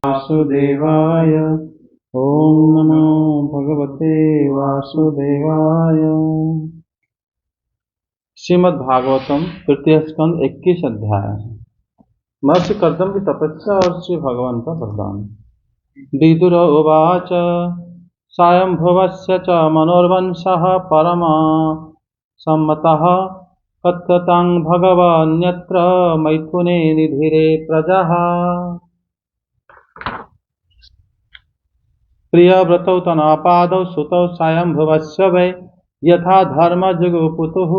वासुदेवाय। ओम नमो भगवते वासुदेवाय। श्रीमद् भागवतम तृतीय स्कंद 21 अध्याय। महर्षि कर्दम की तपस्या और श्री भगवान का वरदान। विदुर उवाच स्वयंभुवस्य च मनोर्वंशः परमा सम्मतः कथ्यतां भगवन्यत्र मैथुने निधिरे प्रजाः। प्रियव्रतौ तनापादौ सुतौ स्वयंभुवस्य वै यथा धर्मजुगुपुतुः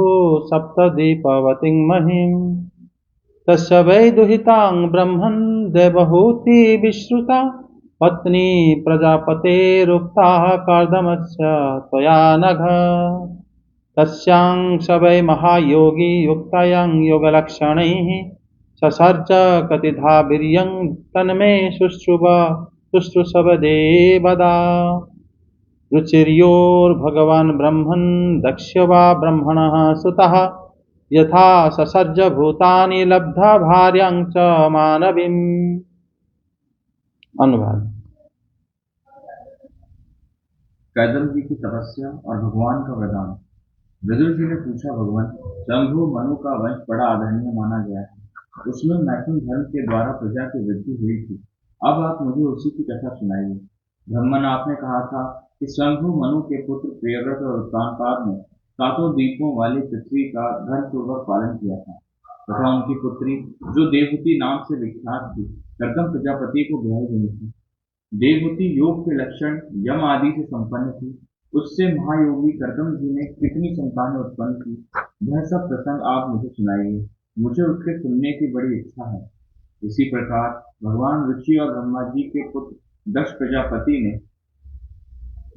सप्तदीपवतीं महिम्। तस्य वै दुहितां ब्रह्मन् देवहूति विश्रुता पत्नी प्रजापतेरुक्ताः कर्दमस्य त्वया नघ। तस्यां स वै महायोगी युक्तायां योगलक्षणैः ससर्ज कतिधा वीर्यं तन्मे शुश्रूषवदेवदा। रुचिर्योर्भगवान् ब्रह्मन् दक्ष वा ब्रह्मणः सुतः यथा ससर्ज भूतानि लब्धा भार्यां च मानवीम्। अनुवाद। कर्दम जी की तपस्या और भगवान का वरदान। विदुर जी ने पूछा, भगवान शंभु मनु का वंश बड़ा आदरणीय माना गया है, उसमें मैथुन धर्म के द्वारा प्रजा की वृद्धि हुई थी। अब आप मुझे उसी की कथा सुनाइए। ब्रह्मन, आपने कहा था कि शंभु मनु के पुत्र प्रियव्रत और उत्तानपाद ने सातों द्वीपों वाली पृथ्वी का धर्मपूर्वक पालन किया था तथा उनकी पुत्री जो देवहूति नाम से विख्यात थी कर्दम प्रजापति को ब्याही गई थी। देवहूति योग के लक्षण यम आदि से संपन्न थी। उससे महायोगी कर्दम जी ने कितनी संतानें उत्पन्न की, यह सब प्रसंग आप मुझे सुनाइए। मुझे उसके सुनने की बड़ी इच्छा है। इसी प्रकार भगवान ऋषि और ब्रह्मा जी के पुत्र दक्ष प्रजापति ने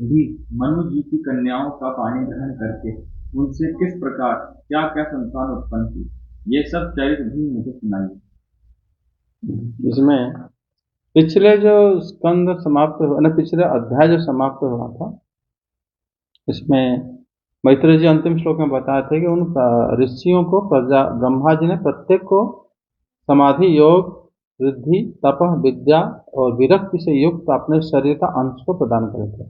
भी मनु जी की कन्याओं का पानी ग्रहण करके उनसे किस प्रकार क्या क्या संतान उत्पन्न की, ये सब चरित्र भी मुझे सुनाइए। इसमें पिछले जो स्कंद समाप्त हुआ ना, पिछले अध्याय जो समाप्त हुआ था, इसमें मैत्रेय जी अंतिम श्लोक में बताए थे कि उन ऋषियों को ब्रह्मा जी ने प्रत्येक को समाधि, योग, वृद्धि, तप, विद्या और विरक्ति से युक्त अपने शरीर का अंश को प्रदान करे थे।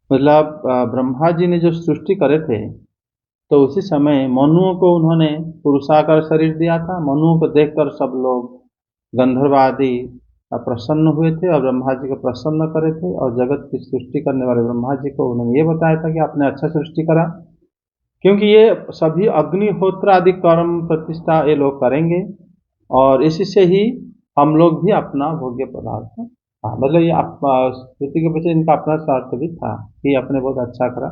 मतलब ब्रह्मा जी ने जो सृष्टि करे थे तो उसी समय मनुओं को उन्होंने पुरुषाकार शरीर दिया था। मनुओं को देखकर सब लोग गंधर्व आदि प्रसन्न हुए थे और ब्रह्मा जी को प्रसन्न करे थे, और जगत की सृष्टि करने वाले ब्रह्मा जी को उन्होंने ये बताया था कि आपने अच्छा सृष्टि करा, क्योंकि ये सभी अग्निहोत्र आदि कर्म प्रतिष्ठा ये लोग करेंगे, और इसी से ही हम लोग भी अपना भोग्य पदार्थ, हाँ मतलब ये श्रुति के पीछे इनका अपना स्वार्थ भी था कि आपने बहुत अच्छा करा,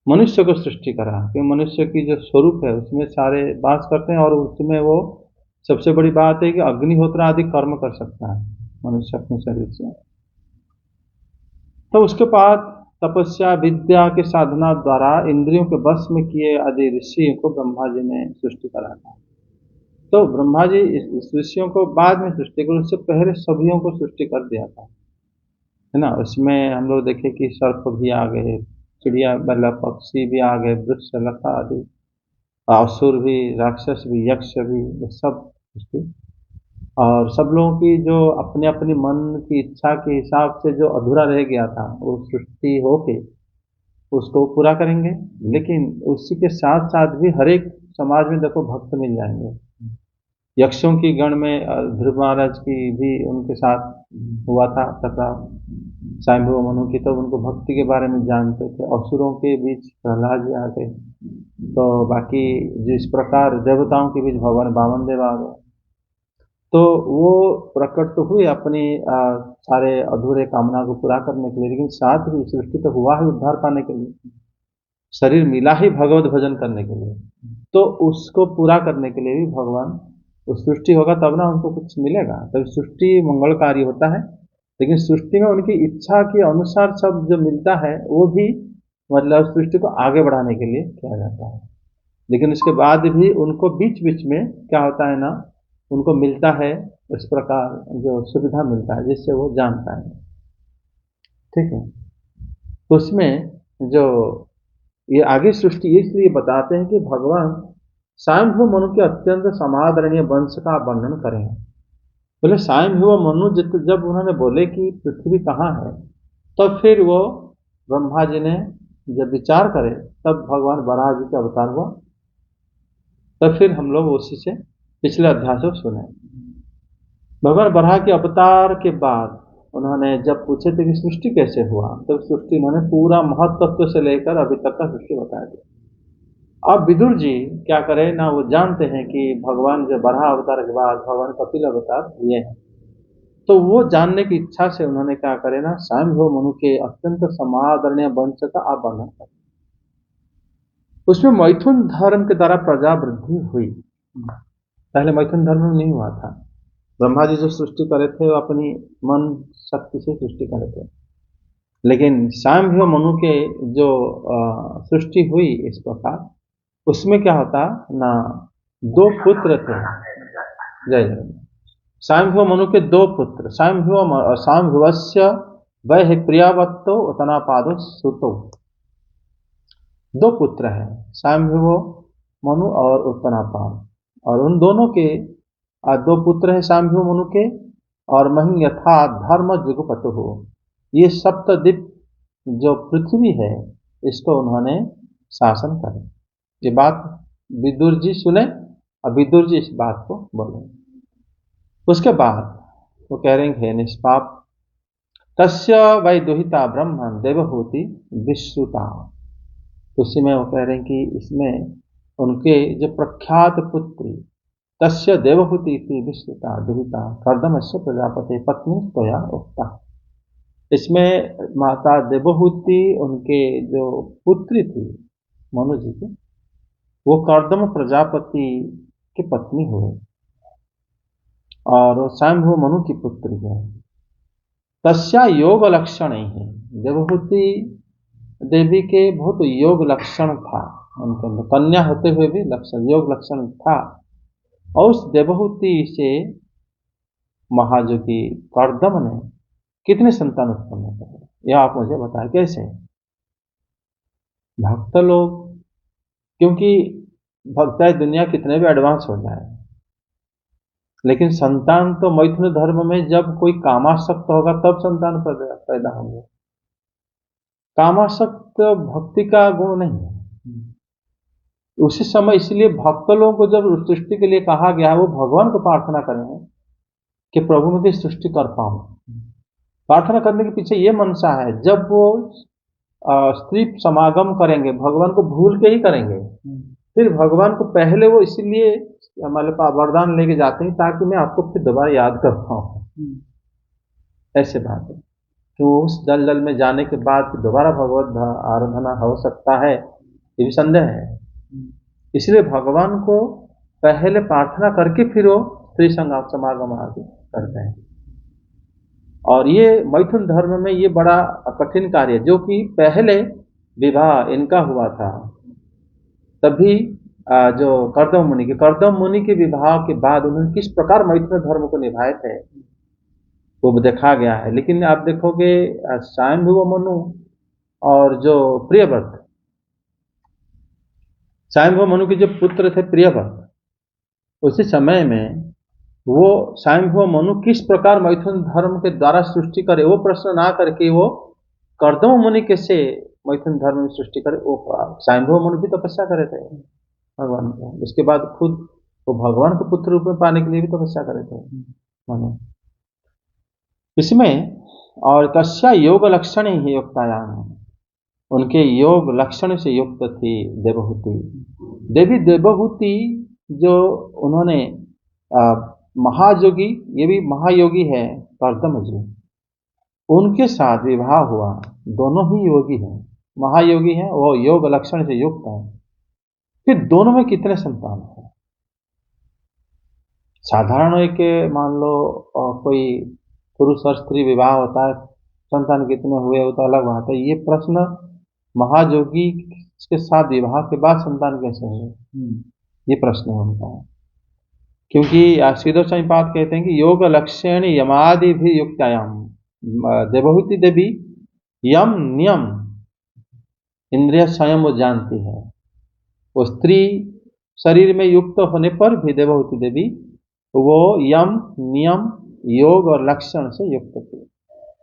मनुष्य को सृष्टि करा, क्योंकि मनुष्य की जो स्वरूप है उसमें सारे वास करते हैं, और उसमें वो सबसे बड़ी बात है कि अग्निहोत्र आदि कर्म कर सकता है मनुष्य अपने शरीर से। तो उसके बाद तपस्या विद्या के साधना द्वारा इंद्रियों के वश में किए आदि ऋषियों को ब्रह्मा जी ने सृष्टि करा था। तो ब्रह्मा जी इस ऋषियों को बाद में सृष्टि कर, उससे पहले सभियों को सृष्टि कर दिया था, है ना। उसमें हम लोग देखे कि सर्प भी आ गए, चिड़िया मतलब पक्षी भी आ गए, वृक्ष लता आदि, असुर भी, राक्षस भी, यक्ष भी, ये सब सृष्टि। और सब लोगों की जो अपने अपने मन की इच्छा के हिसाब से जो अधूरा रह गया था वो सृष्टि होके उसको पूरा करेंगे। लेकिन उसी के साथ साथ भी हर एक समाज में देखो भक्त मिल जाएंगे। यक्षों की गण में ध्रुव महाराज की भी उनके साथ हुआ था टकराव, स्वयंभू मनु की, तो उनको भक्ति के बारे में जानते थे। असुरों के बीच प्रहलाद जी आ गए, तो बाकी जिस प्रकार देवताओं के बीच भगवान वामन देव आ गए, तो वो प्रकट तो हुए अपनी सारे अधूरे कामना को पूरा करने के लिए, लेकिन साथ ही सृष्टि तो हुआ ही उद्धार पाने के लिए, शरीर मिला ही भगवत भजन करने के लिए, तो उसको पूरा करने के लिए भी भगवान, उस सृष्टि होगा तब ना उनको कुछ मिलेगा, तब सृष्टि मंगलकारी होता है। लेकिन सृष्टि में उनकी इच्छा के अनुसार सब जो मिलता है वो भी मतलब सृष्टि को आगे बढ़ाने के लिए किया जाता है। लेकिन उसके बाद भी उनको बीच बीच में क्या होता है ना, उनको मिलता है इस प्रकार जो सुविधा मिलता है जिससे वो जान पाए, ठीक है। तो उसमें जो ये आगे सृष्टि इसलिए बताते हैं कि भगवान स्वयंभू मनु के अत्यंत समादरणीय वंश का वर्णन करें। बोले स्वयंभू मनु जब उन्होंने बोले कि पृथ्वी कहाँ है, तब फिर वो ब्रह्मा जी ने जब विचार करे तब भगवान वराह जी का अवतार हुआ। तब फिर हम लोग उसी से पिछले अध्याय से सुने, भगवान वराह के अवतार के बाद उन्होंने जब पूछे थे कि सृष्टि कैसे हुआ, तब सृष्टि उन्होंने पूरा महत्त्व से लेकर अभी तक का सृष्टि बताया था। अब विदुर जी क्या करें ना, वो जानते हैं कि भगवान जब वराह अवतार के बाद भगवान कपिल अवतार हुए हैं, तो वो जानने की इच्छा से उन्होंने क्या करे ना, स्वयंभू मनु के अत्यंत समादरणीय वंश का आप वर्णन करें। उसमें मैथुन धर्म के द्वारा प्रजा वृद्धि हुई, पहले मैथुन धर्म में नहीं हुआ था। ब्रह्मा जी जो सृष्टि करे थे वो अपनी मन शक्ति से सृष्टि करे थे, लेकिन स्वयंभू मनु के जो सृष्टि हुई इस प्रकार, उसमें क्या होता ना, दो पुत्र थे। जय जय। स्वयंभू मनु के दो पुत्र, स्वयंभुवस्य वह प्रियावत्तो उत्तनापादो सुतो, दो पुत्र हैं स्वयंभू मनु और उत्तनापाद, और उन दोनों के दो पुत्र हैं स्वयंभू मनु के, और मही यथा धर्म जुगपतु हो, ये सप्तद्वीप जो पृथ्वी है इसको उन्होंने शासन करे। ये बात विदुर जी सुने और विदुर जी इस बात को बोले। उसके बाद वो कह रहे हैं निष्पाप तस्य वै दुहिता ब्रह्मण देवहूति विश्रुता, उसी में वो कह रहे हैं कि इसमें उनके जो प्रख्यात पुत्री तस्य देवहूति थी विश्रुता दुहिता कर्दमस्य प्रजापति पत्नी त्वया उक्ता, इसमें माता देवहूति उनके जो पुत्री थी मनु जी की, वो कर्दम प्रजापति की पत्नी हुए और स्वयंभू मनु की पुत्री है। तस्या योग लक्षण ही है, देवहूति देवी के बहुत योग लक्षण था उनके अंदर, कन्या होते हुए भी लक्षण योग लक्षण था। और उस देवहूति से महाजोगी कर्दम ने कितने संतान उत्पन्न करे, यह आप मुझे बताएं कैसे। भक्त लोग, क्योंकि भक्त है दुनिया कितने भी एडवांस हो जाए, लेकिन संतान तो मैथुन धर्म में जब कोई कामासक्त होगा तब संतान पैदा होंगे। कामासक्त भक्ति का गुण नहीं है उसी समय, इसलिए भक्त लोगों को जब सृष्टि के लिए कहा गया है वो भगवान को प्रार्थना करेंगे, कि प्रभु मैं की सृष्टि कर पाऊं। प्रार्थना करने के पीछे ये मनसा है, जब वो स्त्री समागम करेंगे भगवान को भूल के ही करेंगे, फिर भगवान को पहले वो इसीलिए हमारे पास वरदान लेके जाते हैं ताकि मैं आपको फिर दोबारा याद कर पाऊं। ऐसे बात है कि वो उस दल दल में जाने के बाद दोबारा भगवत आराधना हो सकता है, ये भी संदेह है। इसलिए भगवान को पहले प्रार्थना करके फिर वो स्त्री समागम आदि करते हैं। और ये मैथुन धर्म में ये बड़ा कठिन कार्य है, जो कि पहले विवाह इनका हुआ था, तभी जो कर्दम मुनि के विवाह के बाद उन्होंने किस प्रकार मैथुन धर्म को निभाए थे वो देखा गया है। लेकिन आप देखोगे स्वयंभुव मनु और जो प्रियव्रत, स्वयंभुव मनु के जो पुत्र थे प्रियव्रत, उसी समय में वो स्वयंभुव मनु किस प्रकार मैथुन धर्म के द्वारा सृष्टि करे वो प्रश्न ना करके वो कर्दम मुनि कैसे मैथुन धर्म में सृष्टि करे, वो स्वयंभुव मनु भी तपस्या करे थे भगवान को। उसके बाद खुद वो भगवान को पुत्र रूप में पाने के लिए भी तपस्या करे थे मनु। इसमें और तस्या योग लक्षण ही युक्तायाम, उनके योग लक्षण से युक्त थी देवहूति। देवी देवहूति जो उन्होंने महायोगी, ये भी महायोगी है कर्दम जी, उनके साथ विवाह हुआ। दोनों ही योगी हैं, महायोगी हैं, वो योग लक्षण से युक्त हैं। फिर दोनों में कितने संतान है? साधारण एक मान लो कोई पुरुष और स्त्री विवाह होता है, संतान कितने हुए वो तो अलग बात है। ये प्रश्न महायोगी के साथ विवाह के बाद संतान कैसे हुए, ये प्रश्न है उनका। क्योंकि श्रीधर स्वामीपाद कहते हैं कि योग लक्षण यमादि भी युक्तायाम, देवहूति देवी यम नियम इंद्रिय स्वयं वो जानती है। वो स्त्री शरीर में युक्त होने पर भी देवहूति देवी वो यम नियम योग और लक्षण से युक्त थे।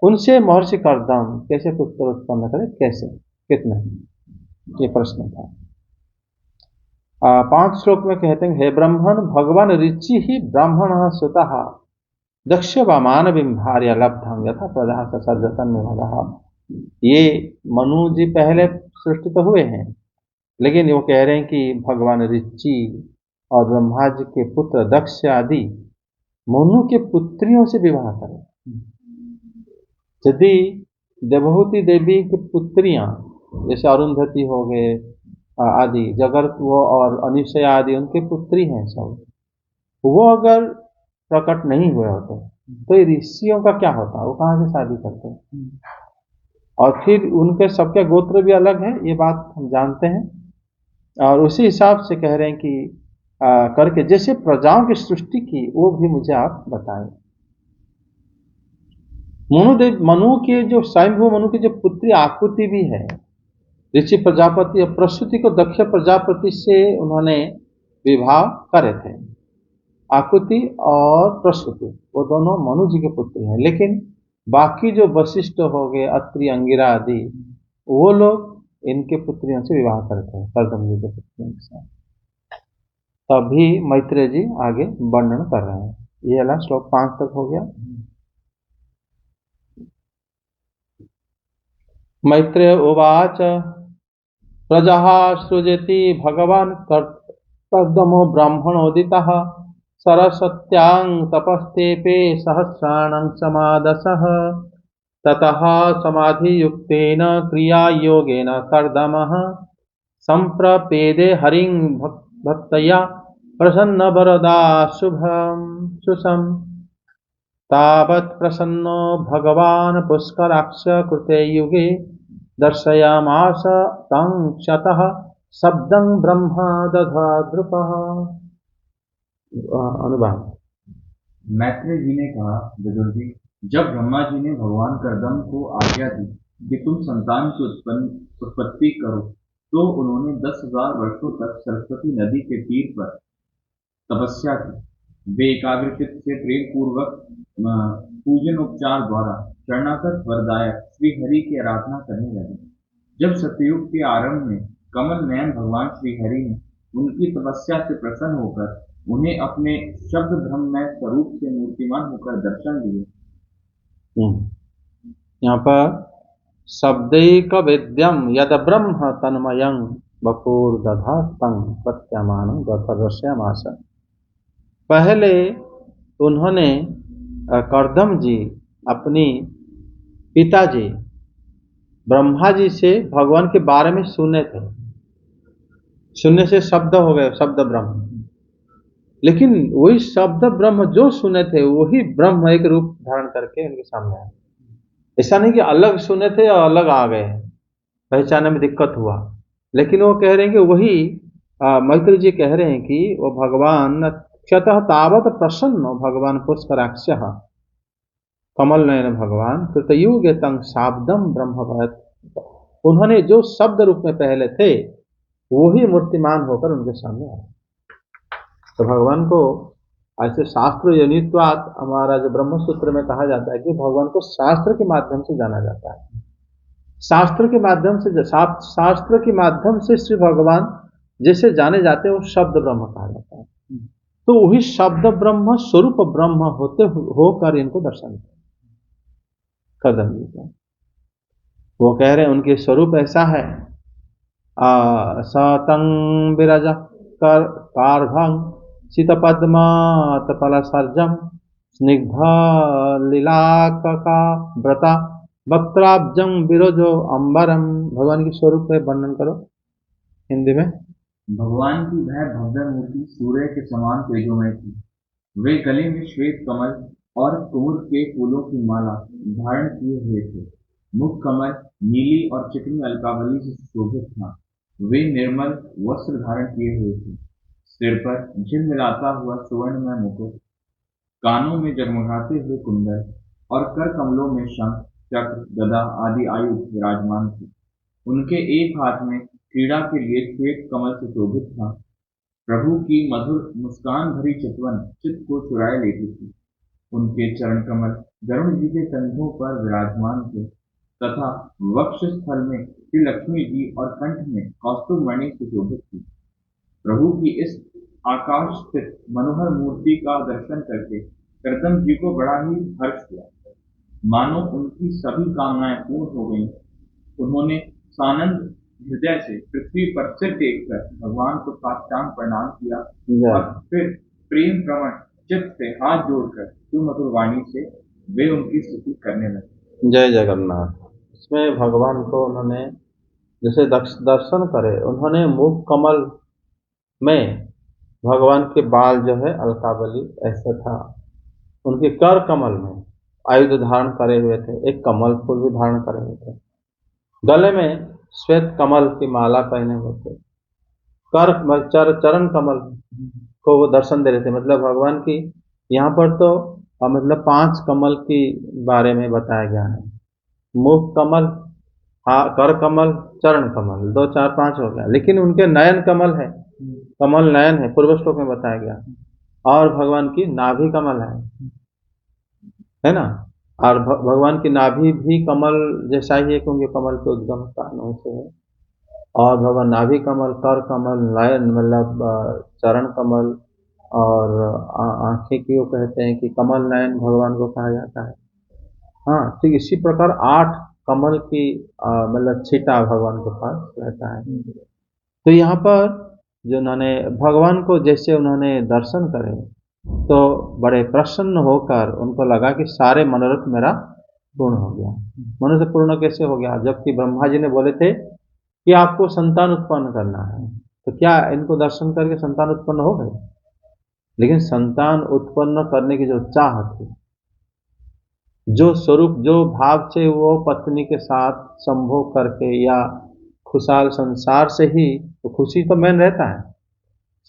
उनसे महर्षि कर्दम कैसे पुत्र उत्पन्न करे, कैसे, कितने, ये प्रश्न था। 5 श्लोक में कहते हैं, हे ब्रह्मण भगवान ऋचि ही ब्राह्मण सुतः दक्ष वामान बिंभार्य लब्धम यथा प्रजा सर्जतन में। ये मनु जी पहले सृष्टि तो हुए हैं, लेकिन वो कह रहे हैं कि भगवान ऋचि और ब्रह्मा जी के पुत्र दक्ष आदि मनु के पुत्रियों से विवाह करें। यदि देवहूति देवी की पुत्रियां जैसे अरुंधति हो गए आदि, जगत वो और अनिशया आदि उनके पुत्री हैं सब, वो अगर प्रकट नहीं हुए होते तो ऋषियों का क्या होता, वो कहाँ से शादी करते हैं? और फिर उनके सबके गोत्र भी अलग है, ये बात हम जानते हैं। और उसी हिसाब से कह रहे हैं कि करके जैसे प्रजाओं की सृष्टि की वो भी मुझे आप बताएं। मनु के जो स्वयंभू मनु की जो पुत्री आकृति भी है, ऋषि प्रजापति और प्रसूति को दक्ष प्रजापति से उन्होंने विवाह करे थे। आकृति और प्रसूति वो दोनों मनु जी के पुत्री हैं, लेकिन बाकी जो वशिष्ठ हो गए, अत्रि, अंगिरा आदि, वो लोग इनके पुत्रियों से विवाह करते हैं, कर्दम जी के पुत्रियों के साथ। तभी मैत्रेय जी आगे वर्णन कर रहे हैं। ये वाला श्लोक 5 तक हो गया। मैत्रेय उवाच प्रजा सृजति भगवान कर्दमो ब्राह्मणोदितः सरस्वत्यां तपस्तेपे सहस्राणं समादसः ततः समाधियुक्तेन क्रियायोगेन कर्दमः संप्रपेदे हरिं भक्तया प्रसन्नवरदा शुभं सुषं तावत् प्रसन्नो भगवान् पुष्कराक्ष कृते युगे दर्शयामास तं क्षतः शब्दं ब्रह्मा दधाद्रुपः। अनुवाद। मैत्रेय जी ने कहा, विदुर जी, जब ब्रह्मा जी ने भगवान कर्दम को आज्ञा दी कि तुम संतान की उत्पत्ति करो, तो उन्होंने 10,000 वर्षों तक सरस्वती नदी के तीर पर तपस्या की। वे एकाग्रचित्त से प्रेम पूर्वक पूजन उपचार द्वारा शरणागत वरदायक श्री हरि की आराधना करने लगे। जब सतयुग के आरंभ में कमल नयन भगवान श्री हरि ने उनकी तपस्या से प्रसन्न होकर उन्हें अपने शब्द ब्रह्ममय स्वरूप से मूर्तिमान होकर दर्शन दिए। यहाँ पर शब्दैक वेद्यम यद ब्रह्म तन्मयं बपुर दधातं प्रत्यमान गतरस्यमास। पहले उन्होंने कर्दम जी अपनी पिताजी ब्रह्मा जी से भगवान के बारे में सुने थे। सुनने से शब्द हो गए, शब्द ब्रह्म। लेकिन वही शब्द ब्रह्म जो सुने थे वही ब्रह्म एक रूप धारण करके उनके सामने आए। ऐसा नहीं कि अलग सुने थे और अलग आ गए, पहचानने में दिक्कत हुआ। लेकिन वो कह रहे हैं कि वही मैत्री जी कह रहे हैं कि वो भगवान क्षतः तावत प्रसन्न भगवान पुष्कराक्ष कमल नयन भगवान कृतयुग तंग शाब्दम ब्रह्मवत। उन्होंने जो शब्द रूप में पहले थे वही मूर्तिमान होकर उनके सामने आए। तो भगवान को ऐसे शास्त्र जनित्वात, हमारा जो ब्रह्म सूत्र में कहा जाता है कि भगवान को शास्त्र के माध्यम से जाना जाता है। शास्त्र के माध्यम से श्री भगवान जैसे जाने जाते हैं वो शब्द ब्रह्म कहा जाता है। तो वही शब्द ब्रह्म स्वरूप ब्रह्म होकर इनको दर्शन कदम जी का वो कह रहे हैं उनके स्वरूप ऐसा है। सतंग विरज कार्भंग शीतपद्मातपल सर्जम स्निग्ध लीलाका व्रता वक्त्राब्जं विरोजो अंबरम। भगवान के स्वरूप का वर्णन करो हिंदी में। भगवान की वह भव्य मूर्ति सूर्य के समान तेजोमय थी। वे गले में श्वेत कमल और कुमुर के फूलों की माला धारण किए हुए थे। मुख कमल नीली और चिकनी अलकावली से सुशोभित था। वे निर्मल वस्त्र धारण किए हुए थे। सिर पर झिलमिलाता हुआ सुवर्णमय मुकुट, कानों में जगमगाते हुए कुंडल और कर कमलों में शंख चक्र गदा आदि आयुध विराजमान थे। उनके एक हाथ में क्रीड़ा के लिए श्वेत कमल से शोभित था। प्रभु की मधुर मुस्कान भरी चितवन चित्त को चुराए लेती थी। उनके चरण कमल गरुण जी के कंधों पर विराजमान थे तथा वक्ष स्थल में श्री लक्ष्मी जी और कंठ में कौस्तुभ मणि सुशोभित थी। प्रभु की इस आकाश स्थित मनोहर मूर्ति का दर्शन करके कर्दम जी को बड़ा ही हर्ष हुआ, मानो उनकी सभी कामनाएं पूर्ण हो गईं। उन्होंने सानंद हृदय से पृथ्वी पर सिर टेककर भगवान को साष्टांग प्रणाम किया और फिर प्रेम प्रवण चित्त से हाथ जोड़कर सुमधुर वाणी से वे उनकी स्तुति करने लगे। जय जगन्नाथ। इसमें भगवान को उन्होंने जैसे दर्शन करे, उन्होंने मुख कमल में भगवान के बाल जो है अलकावली ऐसा था। उनके कर कमल में आयुध धारण करे हुए थे, एक कमल फूल भी धारण करे हुए थे। गले में श्वेत कमल की माला पहने हुए थे। चरण कमल को वो दर्शन दे रहे थे। मतलब भगवान की यहाँ पर तो मतलब 5 कमल के बारे में बताया गया है। मुख कमल, कर कमल, चरण कमल, 2 4 5 हो गया। लेकिन उनके नयन कमल है, कमल नयन है, पूर्व श्लोक में बताया गया। और भगवान की नाभि कमल है ना। और भगवान की नाभि भी कमल जैसा ही है क्योंकि कमल के उद्गम स्थानों से है। और भगवान नाभि कमल, कर कमल, नयन मतलब चरण कमल और आंखें की वो कहते हैं कि कमल नयन भगवान को कहा जाता है। हाँ, ठीक इसी प्रकार 8 कमल की मतलब छीटा भगवान के पास रहता है। तो यहाँ पर जो उन्होंने भगवान को जैसे उन्होंने दर्शन करे तो बड़े प्रसन्न होकर उनको लगा कि सारे मनोरथ मेरा पूर्ण हो गया। मनोरथ पूर्ण कैसे हो गया? जबकि ब्रह्मा जी ने बोले थे कि आपको संतान उत्पन्न करना है, तो क्या इनको दर्शन करके संतान उत्पन्न हो गए? लेकिन संतान उत्पन्न करने की जो चाह थी, जो स्वरूप, जो भाव से वो पत्नी के साथ संभोग करके या खुशहाल संसार से ही, तो खुशी तो मेन रहता है,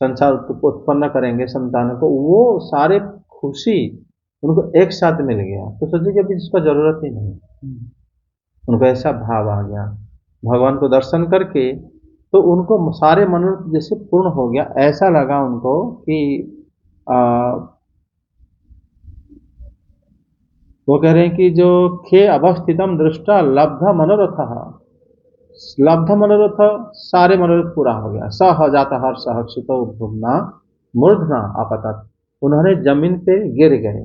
संसार उत्पन्न करेंगे संतान को, वो सारे खुशी उनको एक साथ मिल गया। तो सोचिए कि अभी इसका जरूरत ही नहीं, उनको ऐसा भाव आ गया भगवान को दर्शन करके। तो उनको सारे मनोरथ जैसे पूर्ण हो गया, ऐसा लगा उनको कि वो कह रहे हैं कि जो खे अवस्थितम दृष्टा लब्ध मनोरथ, लब्ध मनोरथ सारे मनोरथ पूरा हो गया। स जाता हर्ष हर्षितो भुवना मूर्धना आपतत, उन्होंने जमीन पे गिर गए,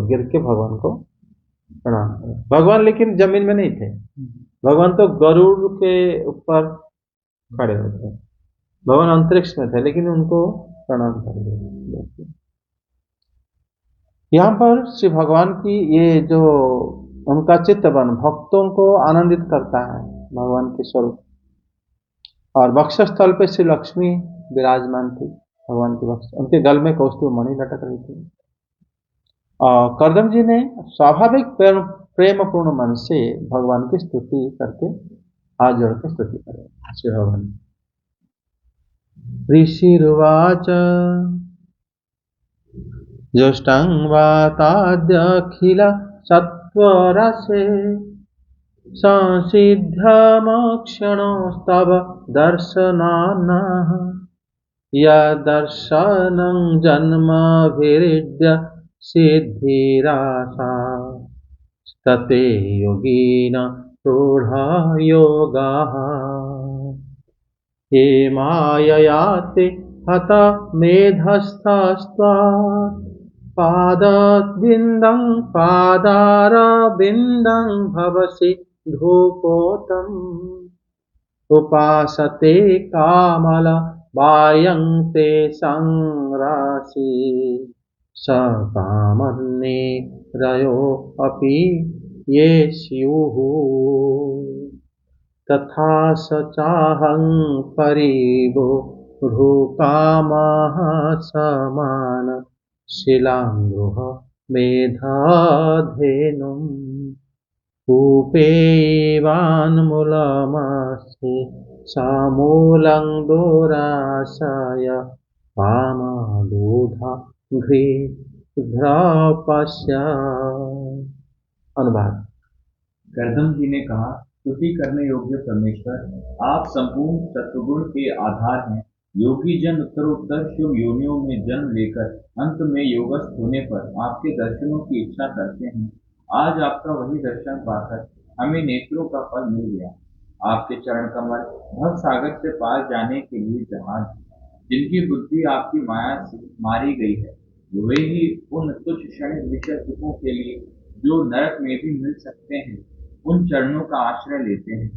गिर के भगवान को प्रणाम किया। भगवान लेकिन जमीन में नहीं थे, भगवान तो गरुड़ के ऊपर खड़े होते, भगवान अंतरिक्ष में थे, लेकिन उनको प्रणाम कर दिया। यहाँ पर श्री भगवान की ये जो उनका चित्तवन भक्तों को आनंदित करता है, भगवान के स्वरूप। और वक्षस्थल पे श्री लक्ष्मी विराजमान थी, भगवान की वक्ष, उनके गल में कौस्तुभ मणि लटक रही थी। और कर्दम जी ने स्वाभाविक प्रेम पूर्ण मन से भगवान की स्तुति करके हाथ जोड़ के स्तुति करे श्री भगवान। ऋषिर्वाच ज्येष्ठं वाताद्यखिल सत्वरसे संसिध्यमक्षणस्तव दर्शनान्नः यदर्शनं जन्मभिरिड्य सिद्धिरासा तते योगिन रूढा योगाः हे माययाते हत मेधस्थस्त्वात् पादारविन्दं भवसि धूपोतम् उपासते कामल बायं ते संरासि स कामन्ने रयो अपि ये स्युः तथा स चाहं परिवो रूकामः समान शिलांगृह मेधाधेनुम् कूपेवान्मूलमस्ति समूलं दुराशय कामदूधा घृपस्य। अनुवाद। कर्दम जी ने कहा, स्तुति करने योग्य परमेश्वर, आप संपूर्ण सत्वगुण के आधार हैं। योगी जन उत्तरोत्तर शुभ योनियों में जन्म लेकर अंत में योगस्थ होने पर आपके दर्शनों की इच्छा करते हैं। आज आपका वही दर्शन पाकर हमें नेत्रों का फल मिल गया। आपके चरण कमल भव सागर से पार जाने के लिए जहाज, जिनकी बुद्धि आपकी माया से मारी गई है, वे ही उन तुच्छ क्षणिक विषय सुखों के लिए जो नरक में भी मिल सकते हैं, उन चरणों का आश्रय लेते हैं।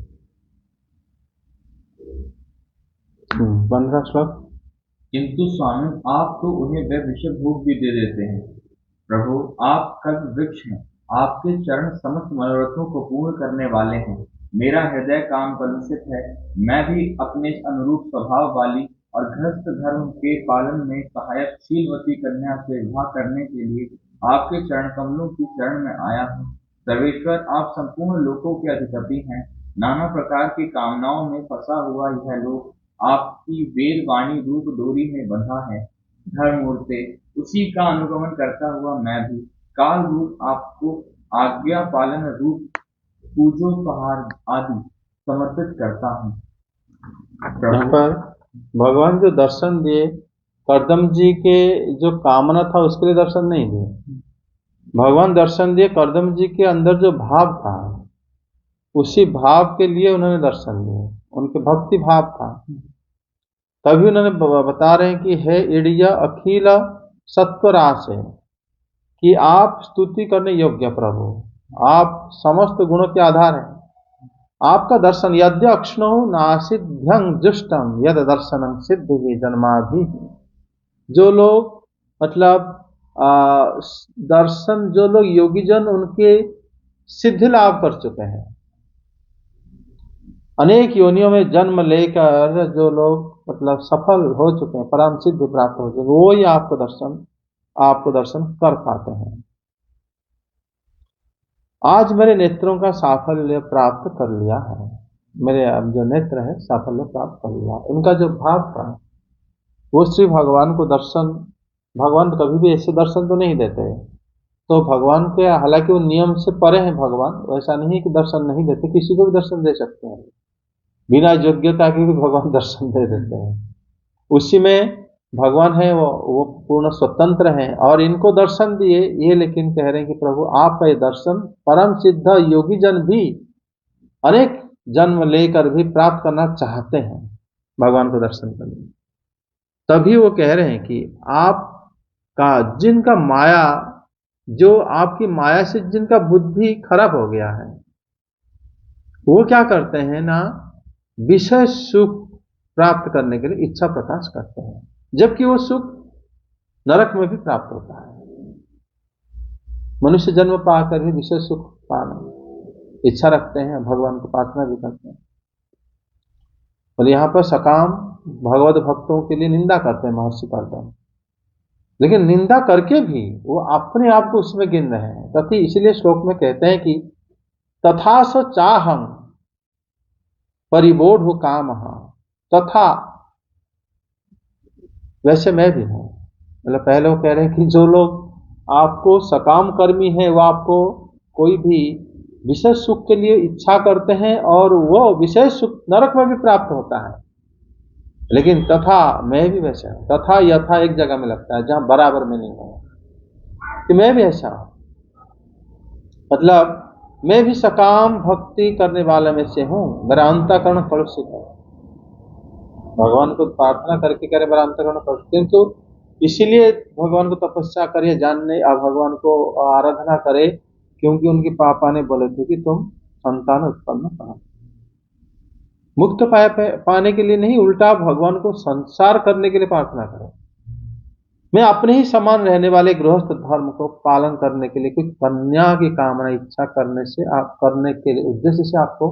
15 श्लोक। किंतु स्वामी, आप तो उन्हें वे विषय भोग भी दे देते हैं। प्रभु, आप कल्प वृक्ष हैं, आपके चरण समस्त मनोरथों को पूर्ण करने वाले हैं। मेरा हृदय काम कलुषित है, मैं भी अपने अनुरूप स्वभाव वाली और गृहस्थ धर्म के पालन में सहायक शीलवती कन्या से विवाह करने के लिए आपके चरण कमलों की शरण में आया हूँ। सर्वेश्वर, आप संपूर्ण लोकों के अधिपति हैं। नाना प्रकार की कामनाओं में फंसा हुआ यह लोक आपकी वेद वाणी रूप डोरी में बंधा है। धर्ममूर्ते, उसी का अनुगमन करता हुआ मैं भी काल रूप आपको आज्ञा पालन रूप पूजोपहार आदि समर्पित करता हूँ। यहाँ पर भगवान जो दर्शन दिए, कर्दम जी के जो कामना था उसके लिए दर्शन नहीं दिए। भगवान दर्शन दिए कर्दम जी के अंदर जो भाव था, उसी भाव के लिए उन्होंने दर्शन दिए, उनके भक्ति भाव था। तभी उन्होंने बता रहे हैं कि हे इड़िया अखिल सत्वरास है, कि आप स्तुति करने योग्य प्रभु, आप समस्त गुणों के आधार हैं। आपका दर्शन यद्य अक्षणो नासिध्यं जुष्टम यद दर्शनं सिद्धि जन्माभि। जो लोग मतलब दर्शन, जो लोग योगी जन उनके सिद्धि लाभ कर चुके हैं, अनेक योनियों में जन्म लेकर जो लोग मतलब सफल हो चुके हैं, परम सिद्धि प्राप्त हो चुके, वो ही आपको दर्शन कर पाते हैं। आज मेरे नेत्रों का साफल्य प्राप्त कर लिया है, मेरे अब जो नेत्र है साफल्य प्राप्त कर लिया। उनका जो भाव था वो श्री भगवान को दर्शन, भगवान कभी भी ऐसे दर्शन तो नहीं देते, तो भगवान के, हालांकि वो नियम से परे हैं भगवान, वैसा नहीं है कि दर्शन नहीं देते, किसी को भी दर्शन दे सकते हैं, बिना योग्यता के भी भगवान दर्शन दे देते हैं। उसी में भगवान है, वो पूर्ण स्वतंत्र हैं और इनको दर्शन दिए ये, लेकिन कह रहे हैं कि प्रभु आपका ये दर्शन परम सिद्ध योगी जन भी अनेक जन्म लेकर भी प्राप्त करना चाहते हैं, भगवान को दर्शन करने। तभी वो कह रहे हैं कि आपका जिनका माया, जो आपकी माया से जिनका बुद्धि खराब हो गया है, वो क्या करते हैं ना, विषय सुख प्राप्त करने के लिए इच्छा प्रकाश करते हैं, जबकि वो सुख नरक में भी प्राप्त होता है। मनुष्य जन्म पाकर भी विषय सुख पाना इच्छा रखते हैं, भगवान को प्रार्थना भी करते हैं। और यहाँ पर सकाम भगवत भक्तों के लिए निंदा करते हैं महर्षि कर्दम, लेकिन निंदा करके भी वो अपने आप को उसमें गिन रहे हैं। तभी इसलिए श्लोक में कहते हैं कि तथा स चाहं परिबोध काम, तथा वैसे मैं भी हूं। मतलब पहले वो कह रहे हैं कि जो लोग आपको सकाम कर्मी है, वो आपको कोई भी विषय सुख के लिए इच्छा करते हैं और वो विषय सुख नरक में भी प्राप्त होता है, लेकिन तथा मैं भी वैसा हूं। तथा यथा एक जगह में लगता है जहां बराबर में नहीं है कि मैं भी ऐसा हूं, मतलब मैं भी सकाम भक्ति करने वाले में से हूं। मेरा अंतःकरण कलुषित है, भगवान को प्रार्थना करके कह रहे मेरा अंतःकरण कलुषित, किंतु इसीलिए भगवान को तपस्या करिए, जानने भगवान को आराधना करे, क्योंकि उनके पापा ने बोले थे कि तुम संतान उत्पन्न करो। मुक्त पाने के लिए नहीं, उल्टा भगवान को संसार करने के लिए प्रार्थना करो। मैं अपने ही समान रहने वाले गृहस्थ धर्म को पालन करने के लिए कुछ कन्या की कामना इच्छा करने से, आप करने के लिए उद्देश्य से आपको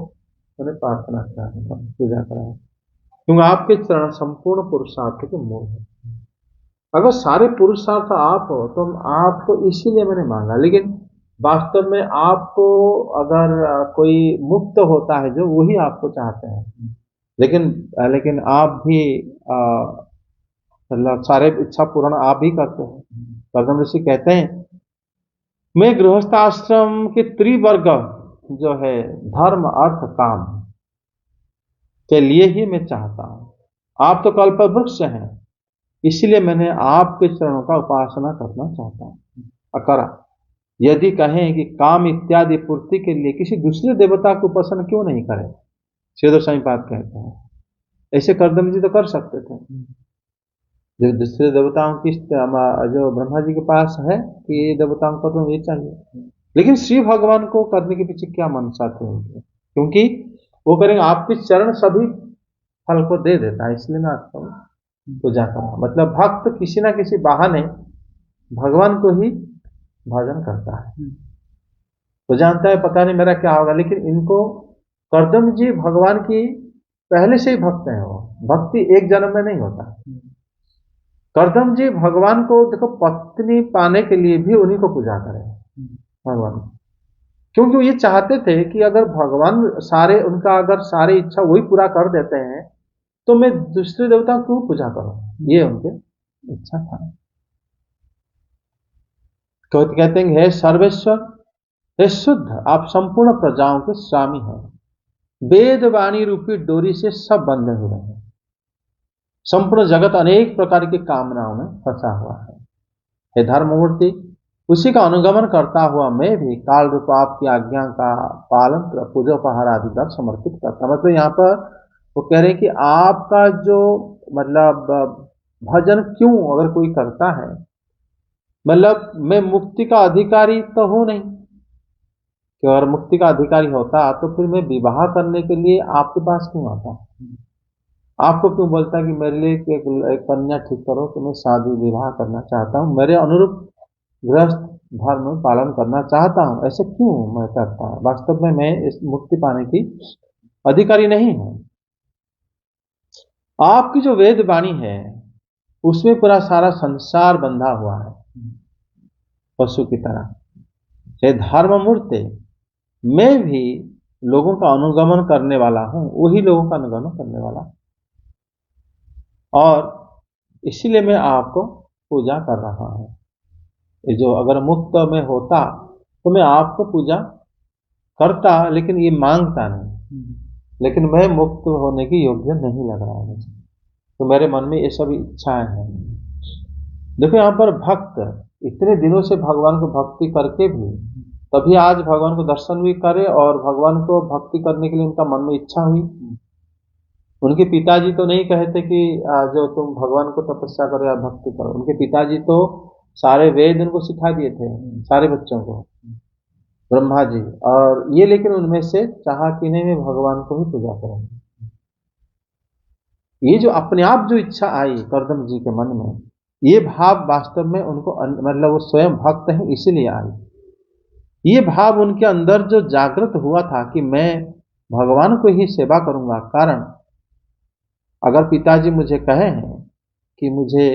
मैंने प्रार्थना करा, पूजा करा, क्योंकि आपके चरण संपूर्ण पुरुषार्थ के मूल है। अगर सारे पुरुषार्थ आप हो तो आपको इसीलिए मैंने मांगा, लेकिन वास्तव में आपको अगर कोई मुक्त होता है जो, वही आपको चाहते हैं, लेकिन आप भी मतलब सारे इच्छा पूर्ण आप ही करते हैं। कर्दम ऋषि कहते हैं मैं गृहस्थाश्रम के त्रिवर्ग जो है धर्म अर्थ काम के लिए ही मैं चाहता हूं। आप तो कल्पवृक्ष हैं, इसलिए मैंने आपके चरणों का उपासना करना चाहता हूं। अकरा यदि कहें कि काम इत्यादि पूर्ति के लिए किसी दूसरे देवता को उपासना क्यों नहीं करें, श्रीधर स्वामी पाद कहते हैं। ऐसे कर्दम जी तो कर सकते थे, जो दूसरे देवताओं की जो ब्रह्मा जी के पास है कि ये देवताओं को तो ये चाहिए, लेकिन श्री भगवान को करने के पीछे क्या मनसा थे उनके, क्योंकि वो करेंगे आपके चरण सभी फल को दे देता है, इसलिए मैं आपको पूजा करना। मतलब भक्त किसी ना किसी बहाने भगवान को ही भजन करता है, तो जानता है पता नहीं मेरा क्या होगा, लेकिन इनको कर्दम जी भगवान की पहले से ही भक्त हैं। वो भक्ति एक जन्म में नहीं होता। कर्दम जी भगवान को देखो पत्नी पाने के लिए भी उन्हीं को पूजा करें भगवान, क्योंकि वो ये चाहते थे कि अगर भगवान सारे उनका अगर सारे इच्छा वही पूरा कर देते हैं तो मैं दूसरे देवता क्यों पूजा करूं, ये उनके इच्छा था। तो कहते हैं हे सर्वेश्वर, हे शुद्ध, आप संपूर्ण प्रजाओं के स्वामी हैं, वेद वाणी रूपी डोरी से सब बंधे हुए हैं। संपूर्ण जगत अनेक प्रकार की कामनाओं में फंसा हुआ है। हे धर्ममूर्ति, उसी का अनुगमन करता हुआ मैं भी काल रूप आपकी आज्ञा का पालन पूजोपहार आदि दर समर्पित करता। मतलब यहाँ पर वो कह रहे हैं कि आपका जो मतलब भजन क्यों अगर कोई करता है, मतलब मैं मुक्ति का अधिकारी तो हूं नहीं, कि अगर मुक्ति का अधिकारी होता तो फिर मैं विवाह करने के लिए आपके पास क्यों आता, आपको क्यों बोलता कि मेरे लिए एक कन्या ठीक करो, तो मैं शादी विवाह करना चाहता हूँ, मेरे अनुरूप गृहस्थ धर्म पालन करना चाहता हूँ, ऐसे क्यों मैं करता हूँ। वास्तव में मैं इस मुक्ति पाने की अधिकारी नहीं हूँ। आपकी जो वेद वाणी है उसमें पूरा सारा संसार बंधा हुआ है पशु की तरह। हे धर्ममूर्ति, मैं भी लोगों का अनुगमन करने वाला हूं, वही लोगों का अनुगमन करने वाला, और इसीलिए मैं आपको पूजा कर रहा हूं। ये जो अगर मुक्त में होता तो मैं आपको पूजा करता, लेकिन ये मांगता नहीं, लेकिन मैं मुक्त होने की योग्य नहीं लग रहा है मुझे, तो मेरे मन में ये सब इच्छाएं हैं। देखो यहाँ पर भक्त इतने दिनों से भगवान को भक्ति करके भी तभी आज भगवान को दर्शन भी करे और भगवान को भक्ति करने के लिए उनका मन में इच्छा हुई, उनके पिताजी तो नहीं कहते कि जो तुम भगवान को तपस्या करो या भक्ति करो। उनके पिताजी तो सारे वेद उनको सिखा दिए थे, सारे बच्चों को, ब्रह्मा जी। और ये लेकिन उनमें से चाहा कि नहीं मैं भगवान को ही पूजा करूंगा। ये जो अपने आप जो इच्छा आई करदम जी के मन में, ये भाव वास्तव में उनको मतलब वो स्वयं भक्त हैं इसीलिए आई। ये भाव उनके अंदर जो जागृत हुआ था कि मैं भगवान को ही सेवा करूंगा। कारण अगर पिताजी मुझे कहे हैं कि मुझे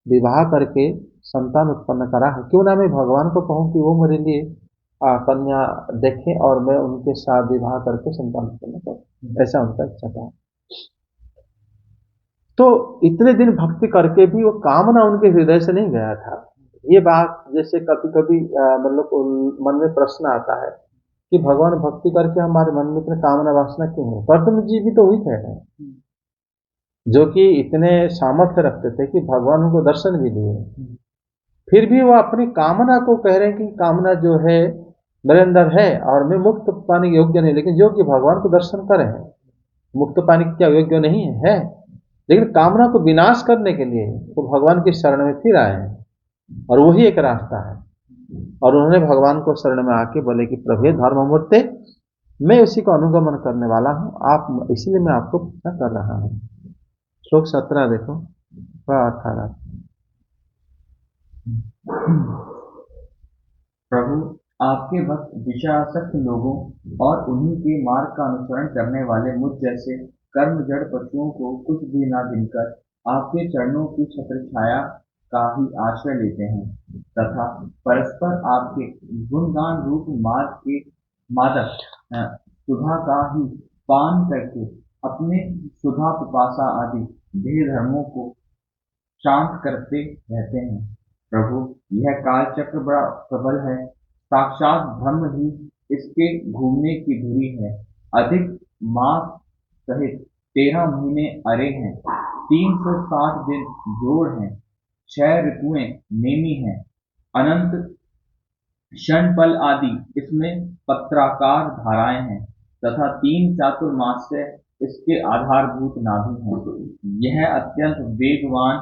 विवाह करके संतान उत्पन्न करा है, क्यों ना मैं भगवान को कहूं कि वो मेरे लिए कन्या देखें और मैं उनके साथ विवाह करके संतान उत्पन्न करूं। ऐसा उनका इच्छा था। तो इतने दिन भक्ति करके भी वो कामना उनके हृदय से नहीं गया था। ये बात जैसे कभी कभी मतलब मन में प्रश्न आता है कि भगवान भक्ति करके हमारे मन में इतने कामना वासना क्यों है। कर्दम जी भी तो वही कह रहे हैं, जो कि इतने सामर्थ्य रखते थे कि भगवान उनको दर्शन भी दिए, फिर भी वो अपनी कामना को कह रहे हैं कि कामना जो है मेरे अंदर है और मैं मुक्त पाने योग्य नहीं, लेकिन जो कि भगवान को दर्शन करे हैं मुक्त पाने की क्या योग्य नहीं है, लेकिन कामना को विनाश करने के लिए वो भगवान की शरण में फिर आए हैं और वही एक रास्ता है। और उन्होंने भगवान को शरण में आके बोले कि प्रभु हे धर्ममूर्ते, मैं उसी को अनुगमन करने वाला हूँ, आप इसलिए मैं आपको पूजा कर रहा हूँ। श्लोक 17 देखो, 18। प्रभु, आपके भक्त विषयासक्त लोगों और उन्हीं के मार्ग का अनुसरण करने वाले मुझ जैसे कर्म जड़ पशुओं को कुछ भी न गिनकर आपके चरणों की छत्र छाया का ही आश्रय लेते हैं तथा परस्पर आपके गुणगान रूप मार्ग के मादक सुधा का ही पान करके अपने सुधा पिपासा आदि देह धर्मों को शांत करते रहते हैं। प्रभु, यह काल चक्र बड़ा प्रबल है, साक्षात ब्रह्म ही इसके घूमने की धुरी है। अधिक मास सहित 13 महीने अरे हैं, 360 दिन जोड़ हैं, 6 ऋतुएं नेमी हैं, अनंत क्षणपल आदि इसमें पत्राकार धाराएं हैं तथा 3 चातुर्मास्य इसके आधारभूत नाभि हैं। यह अत्यंत वेगवान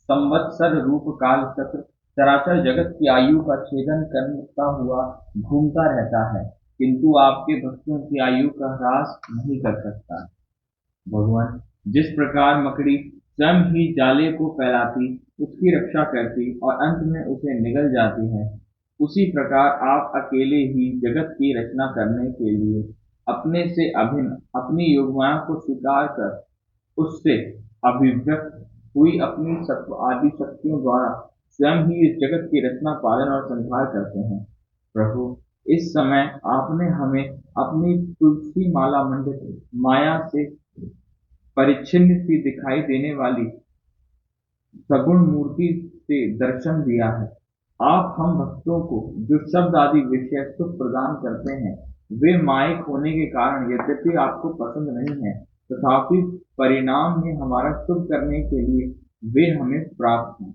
संवत्सर रूप काल चक्र चराचर जगत की आयु का छेदन करता हुआ घूमता रहता है, किंतु आपके भक्तों की आयु का ह्रास नहीं कर सकता। भगवान, जिस प्रकार मकड़ी स्वयं ही जाले को फैलाती, उसकी रक्षा करती और अंत में उसे निगल जाती है, उसी प्रकार आप अकेले ही जगत की रचना करने के लिए अपने से अभिन्न अपनी योगमाया को स्वीकार कर उससे अभिव्यक्त हुई अपनी सत्व आदि शक्तियों द्वारा स्वयं ही इस जगत की रचना पालन और संहार करते हैं। प्रभु, इस समय आपने हमें अपनी तुलसी माला मंडित माया से परिच्छिन्न सी दिखाई देने वाली सगुण मूर्ति से दर्शन दिया है। आप हम भक्तों को जो शब्द आदि विषय सुख प्रदान करते हैं, वे मायक होने के कारण यद्यपि आपको पसंद नहीं है, तथापि परिणाम में हमारा शुभ करने के लिए वे हमें प्राप्त हैं।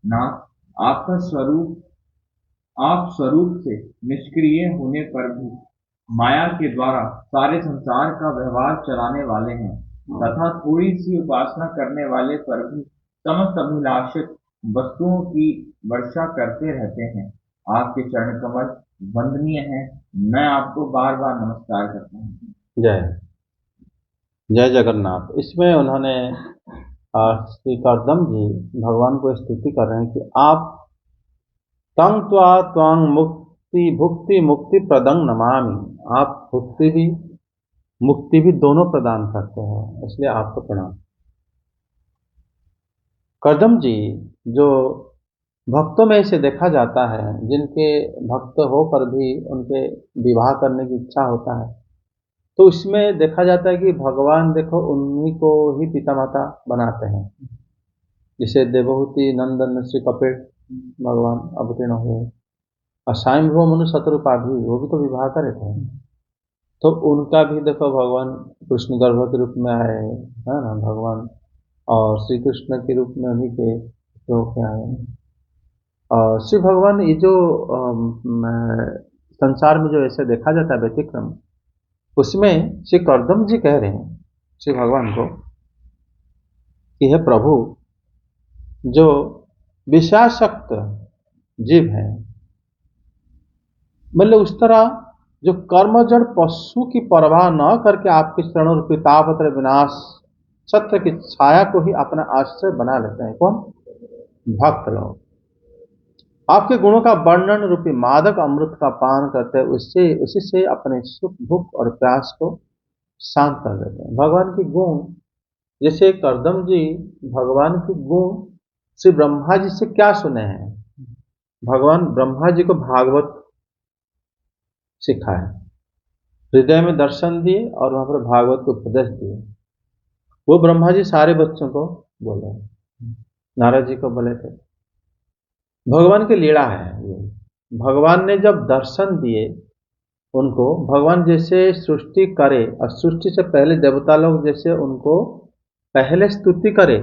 नाथ, आपका स्वरूप आप स्वरूप से निष्क्रिय होने पर भी माया के द्वारा सारे संसार का व्यवहार चलाने वाले हैं तथा थोड़ी सी उपासना करने वाले पर भी समस्त अभिलाषित वस्तुओं की वर्षा करते रहते हैं। आपके चरण कमल वंदनीय हैं, मैं आपको बार बार नमस्कार करता हूँ। जय जय जगन्नाथ। इसमें उन्होंने श्री करदम जी भगवान को स्तुति कर रहे हैं कि आप तंग त्वा त्वांग मुक्ति भुक्ति मुक्ति प्रदंग नमामि, आप भुक्ति भी मुक्ति भी दोनों प्रदान करते हैं, इसलिए आपको प्रणाम। करदम जी जो भक्तों में से देखा जाता है, जिनके भक्त होकर भी उनके विवाह करने की इच्छा होता है, तो इसमें देखा जाता है कि भगवान देखो उन्हीं को ही पिता माता बनाते हैं। जैसे देवहूति नंदन श्री कपिल भगवान अवतीर्ण हुए, और स्वयंभू मनु शतरूपा भी, वो भी तो विवाह करे थे, तो उनका भी देखो भगवान कृष्ण गर्भ के रूप में आए, है ना भगवान, और श्री कृष्ण के रूप में उन्हीं के होके आए। और श्री भगवान ये जो संसार में जो ऐसे देखा जाता है व्यतिक्रम, उसमें श्री करदम जी कह रहे हैं श्री भगवान को कि हे प्रभु, जो विषयासक्त जीव है, मतलब उस तरह जो कर्मजड़ पशु की परवाह न करके आपके शरण रूपी तापत्र विनाश छत्र की छाया को ही अपना आश्रय बना लेते हैं। कौन? भक्त लोग। आपके गुणों का वर्णन रूपी मादक अमृत का पान करते हैं, उससे उसी से अपने सुख भूख और प्यास को शांत कर देते हैं। भगवान के गुण, जैसे करदम जी भगवान के गुण श्री ब्रह्मा जी से क्या सुने हैं? भगवान ब्रह्मा जी को भागवत सिखाया, हृदय में दर्शन दिए और वहां पर भागवत को उपदेश दिए। वो ब्रह्मा जी सारे बच्चों को बोले, नारद जी को बोले थे। भगवान की लीला है ये। भगवान ने जब दर्शन दिए उनको, भगवान जैसे सृष्टि करे और सृष्टि से पहले देवता लोग जैसे उनको पहले स्तुति करे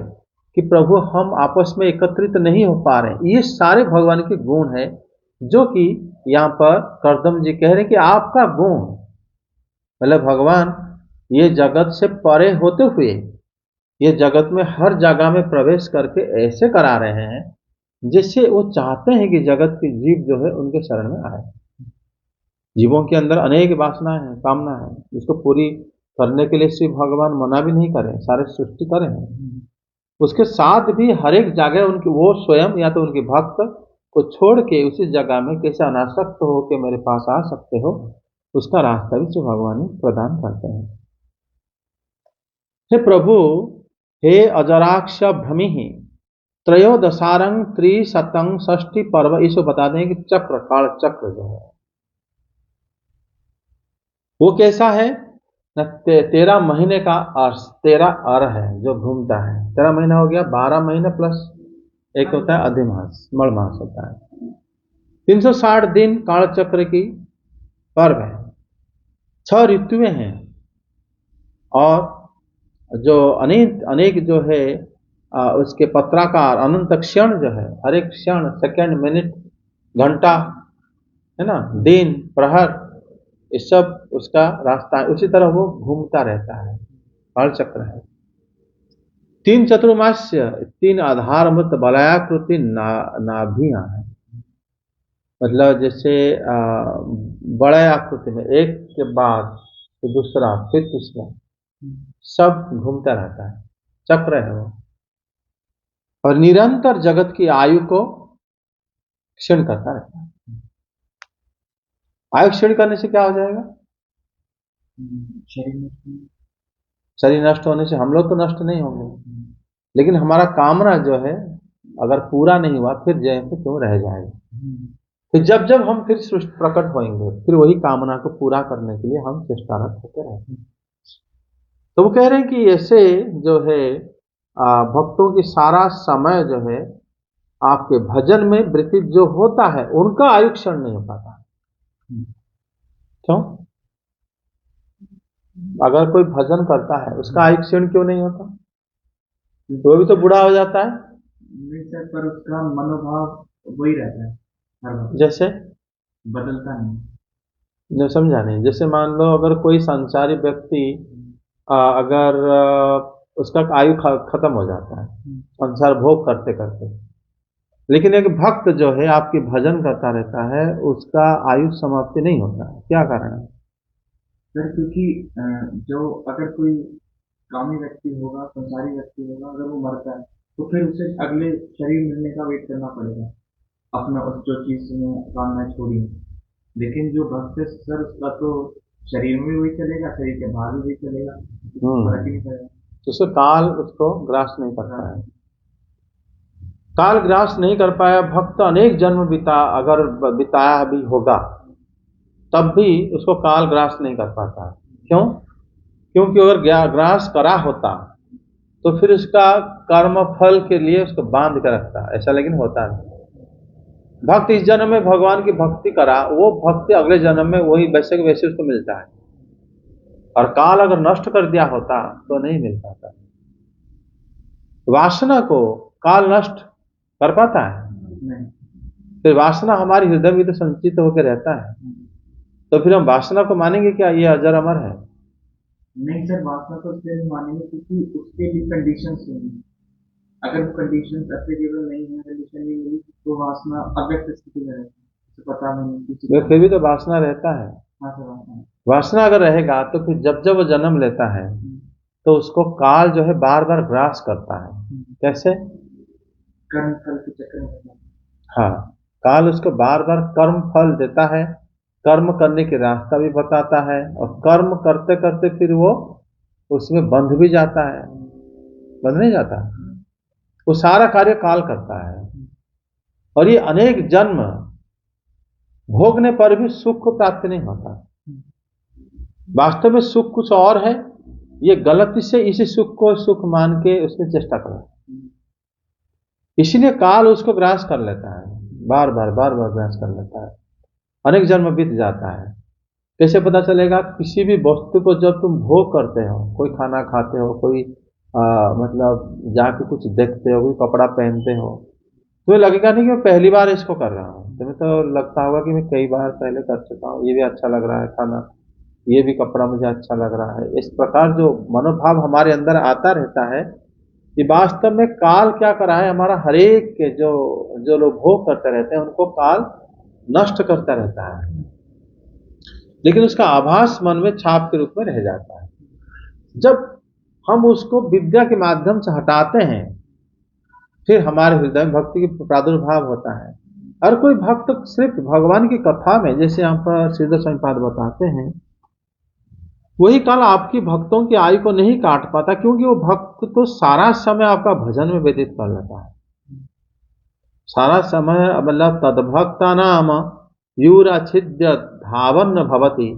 कि प्रभु हम आपस में एकत्रित नहीं हो पा रहे, ये सारे भगवान के गुण है, जो कि यहाँ पर करदम जी कह रहे हैं कि आपका गुण, मतलब भगवान ये जगत से परे होते हुए ये जगत में हर जगह में प्रवेश करके ऐसे करा रहे हैं जैसे वो चाहते हैं कि जगत के जीव जो है उनके शरण में आए। जीवों के अंदर अनेक वासनाएं हैं, कामना है, इसको पूरी करने के लिए श्री भगवान मना भी नहीं करें, सारे सृष्टि करें हैं। उसके साथ भी हर एक जगह उनकी वो स्वयं या तो उनके भक्त को छोड़ के उसी जगह में कैसे अनासक्त हो के मेरे पास आ सकते हो, उसका रास्ता भी श्री भगवान प्रदान करते हैं। हे प्रभु, हे अजराक्ष भ्रमि त्रयोदशारंग त्रिशतंग षष्ठी पर्व, इसको बता दें कि चक्र, काल चक्र जो है वो कैसा है न, 13 महीने का अर्श, 13 अर है जो घूमता है। 13 महीना हो गया, 12 महीने प्लस एक होता है अधिमास, मड़ मास होता है। 360 दिन काल चक्र की पर्व है। 6 ऋतुएं हैं और जो अनेक जो है उसके पत्राकार अनंत क्षण जो है, हर एक क्षण, सेकंड, मिनट, घंटा है ना, दिन, प्रहर, ये सब उसका रास्ता है। उसी तरह वो घूमता रहता है, काल चक्र है। 3 चतुर्मास्य, 3 आधारभूत वलयाकृति नाभियां है, मतलब जैसे बड़े आकृति में एक के बाद तो दूसरा, फिर तीसरा, सब घूमता रहता है, चक्र है वो। और निरंतर जगत की आयु को क्षीण करता रहता है। आयु क्षीण करने से क्या हो जाएगा? शरीर नष्ट होने से हम लोग तो नष्ट नहीं होंगे, लेकिन हमारा कामना जो है अगर पूरा नहीं हुआ फिर जैसे क्यों रह जाएगा। फिर जब जब हम फिर सृष्टि प्रकट होंगे, फिर वही कामना को पूरा करने के लिए हम चेष्टारत होते रहेंगे। तो वो कह रहे हैं कि ऐसे जो है भक्तों की सारा समय जो है आपके भजन में व्यतीत जो होता है, उनका आयु क्षीण नहीं हो पाता। क्यों? अगर कोई भजन करता है उसका आयु क्षीण क्यों नहीं होता? वो भी तो बूढ़ा हो जाता है। पर उसका मनोभाव वही रहता है, जैसे बदलता नहीं। जो समझा नहीं, जैसे मान लो अगर कोई संसारी व्यक्ति अगर उसका आयु खत्म हो जाता है संसार भोग करते करते, लेकिन एक भक्त जो है आपकी भजन करता रहता है, उसका आयु समाप्ति नहीं होता है। क्या कारण है सर? क्योंकि जो अगर कोई कामी व्यक्ति होगा, संसारी व्यक्ति होगा, अगर वो मरता है तो फिर उसे अगले शरीर मिलने का वेट करना पड़ेगा, अपना उस जो चीज में कामना छोड़ी। लेकिन जो भक्त है सर, उसका तो शरीर में भी वही चलेगा, शरीर के बाहर भी वही चलेगा, फर्क ही नहीं पड़ेगा। तो उसको काल उसको ग्रास नहीं कर पाया, काल ग्रास नहीं कर पाया। भक्त अनेक जन्म बिताया भी होगा, तब भी उसको काल ग्रास नहीं कर पाता। क्यों? क्योंकि अगर ग्रास करा होता तो फिर उसका कर्म फल के लिए उसको बांध कर रखता, ऐसा लेकिन होता नहीं। भक्त इस जन्म में भगवान की भक्ति करा, वो भक्ति अगले जन्म में वही वैसे के वैसे उसको मिलता है, और काल अगर नष्ट कर दिया होता तो नहीं मिल पाता। वासना को काल नष्ट कर पाता है नहीं। फिर वासना हमारी हृदय में तो संचित होकर रहता है, तो फिर हम वासना को मानेंगे क्या ये अजर अमर है? नहीं सर, वासना तो इसलिए नहीं मानेंगे क्योंकि उसके लिए कंडीशंस नहीं है। अगर वो कंडीशंस एप्लीकेबल नहीं है, कंडीशन नहीं मिली, तो वासना अव्यक्त स्थिति में रहती है, तो पता नहीं किसी तो को। फिर भी तो वासना रहता है। हाँ सर, वासना है। वासना अगर रहेगा तो फिर जब जब वो जन्म लेता है तो उसको काल जो है बार बार ग्रास करता है। कैसे? कर्म फल के चक्कर में रहना। हाँ, काल उसको बार बार कर्म फल देता है, कर्म करने की रास्ता भी बताता है, और कर्म करते करते फिर वो उसमें बंध भी जाता है। बंध नहीं जाता, वो सारा कार्य काल करता है। और ये अनेक जन्म भोगने पर भी सुख को प्राप्त नहीं होता। वास्तव में सुख कुछ और है, ये गलती से इसी सुख को सुख मान के उसकी चेष्टा करो, इसलिए काल उसको ग्रास कर लेता है, बार बार बार बार ग्रास कर लेता है। अनेक जन्म बीत जाता है। कैसे पता चलेगा? किसी भी वस्तु को जब तुम भोग करते हो, कोई खाना खाते हो, कोई मतलब जाके कुछ देखते हो, कोई कपड़ा पहनते हो, तुम्हें लगेगा नहीं कि मैं पहली बार इसको कर रहा हूँ। तुम्हें तो लगता होगा कि मैं कई बार पहले कर चुका हूँ, ये भी अच्छा लग रहा है खाना, ये भी कपड़ा मुझे अच्छा लग रहा है। इस प्रकार जो मनोभाव हमारे अंदर आता रहता है, कि वास्तव में काल क्या कर रहा है, हमारा हरेक के जो जो लोग भोग करते रहते हैं उनको काल नष्ट करता रहता है, लेकिन उसका आभास मन में छाप के रूप में रह जाता है। जब हम उसको विद्या के माध्यम से हटाते हैं, फिर हमारे हृदय में भक्ति की प्रादुर्भाव होता है। और कोई भक्त सिर्फ भगवान की कथा में, जैसे यहाँ पर श्रीधर स्वामी पाद बताते हैं, वही काल आपकी भक्तों की आयु को नहीं काट पाता, क्योंकि वो भक्त तो सारा समय आपका भजन में व्यतीत कर लेता है। सारा समय मतलब तद्भक्ता नाम यूराछिद्य धावन न भवती,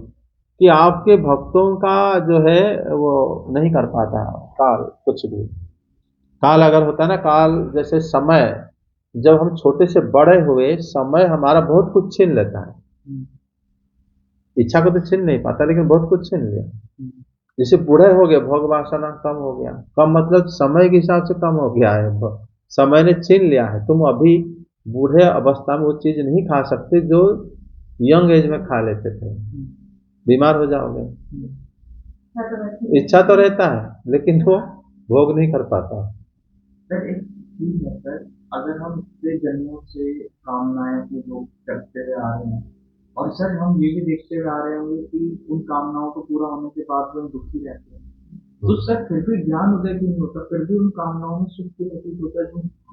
कि आपके भक्तों का जो है वो नहीं कर पाता काल कुछ भी। काल अगर होता है ना, काल जैसे समय, जब हम छोटे से बड़े हुए, समय हमारा बहुत कुछ छीन लेता है। इच्छा को तो छीन नहीं पाता, लेकिन बहुत कुछ छीन लिया। जैसे बूढ़े हो गए, भोग वासना कम हो गया, कम मतलब समय के हिसाब से कम हो गया है, समय ने छीन लिया है। तुम अभी बूढ़े अवस्था में वो चीज नहीं खा सकते जो यंग एज में खा लेते थे, बीमार हो जाओगे। इच्छा तो रहता है लेकिन वो भोग नहीं कर पाता। सर एक चीज है सर, अगर हम पिछले जन्मों से कामनाएं की जो करते हुए आ रहे हैं, और सर हम ये भी देखते हुए आ रहे होंगे कि उन कामनाओं को पूरा होने के बाद भी हम दुखी रहते हैं, तो सर फिर भी ज्ञान उदय क्यों नहीं होता? फिर भी उन कामनाओं में सुख क्यों प्रतीत होता है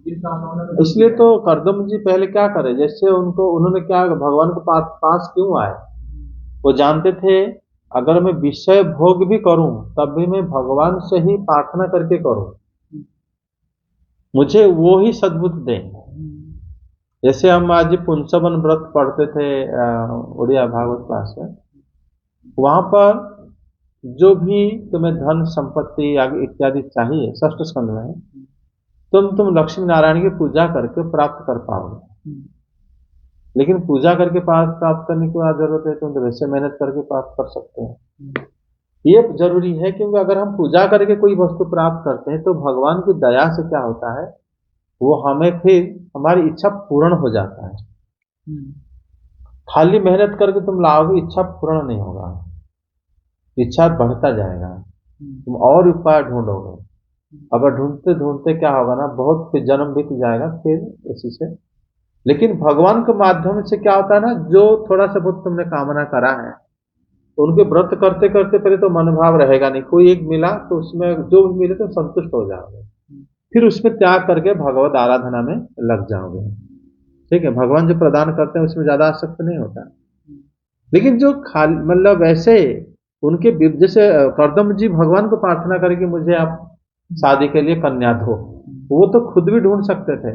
जिन कामनाओं में दुखी इसलिए है? तो करदम जी पहले क्या करे, जैसे उनको उन्होंने क्या भगवान के पास क्यों आए? वो जानते थे अगर मैं विषय भोग भी करूं तब भी मैं भगवान से ही प्रार्थना करके करूं, मुझे वो ही सद्बुद्धि दें। जैसे हम आज पुंसवन व्रत पढ़ते थे उड़िया भागवत पास में, वहां पर जो भी तुम्हें धन संपत्ति आदि इत्यादि चाहिए, षष्ठ स्कंद में है, तुम लक्ष्मी नारायण की पूजा करके प्राप्त कर पाओगे। लेकिन पूजा करके प्राप्त करने की क्या जरूरत है? तुम तो वैसे मेहनत करके प्राप्त कर सकते हो। ये जरूरी है, क्योंकि अगर हम पूजा करके कोई वस्तु प्राप्त करते हैं तो भगवान की दया से क्या होता है, वो हमें फिर हमारी इच्छा पूर्ण हो जाता है। खाली मेहनत करके तुम लाओगे, इच्छा पूर्ण नहीं होगा, इच्छा बढ़ता जाएगा, तुम और उपाय ढूंढोगे। अगर ढूंढते ढूंढते क्या होगा ना, बहुत फिर जन्म बीत जाएगा फिर इसी से। लेकिन भगवान के माध्यम से क्या होता है ना, जो थोड़ा सा बहुत तुमने कामना करा है, तो उनके व्रत करते करते पहले तो मनोभाव रहेगा नहीं, कोई एक मिला तो उसमें जो भी मिले तो संतुष्ट हो जाओगे, फिर उसमें त्याग करके भगवत आराधना में लग जाओगे। ठीक है, भगवान जो प्रदान करते हैं उसमें ज्यादा आसक्त नहीं होता। लेकिन जो खाली मतलब ऐसे उनके जैसे करदम जी भगवान को प्रार्थना करें कि मुझे आप शादी के लिए कन्या दो, वो तो खुद भी ढूंढ सकते थे,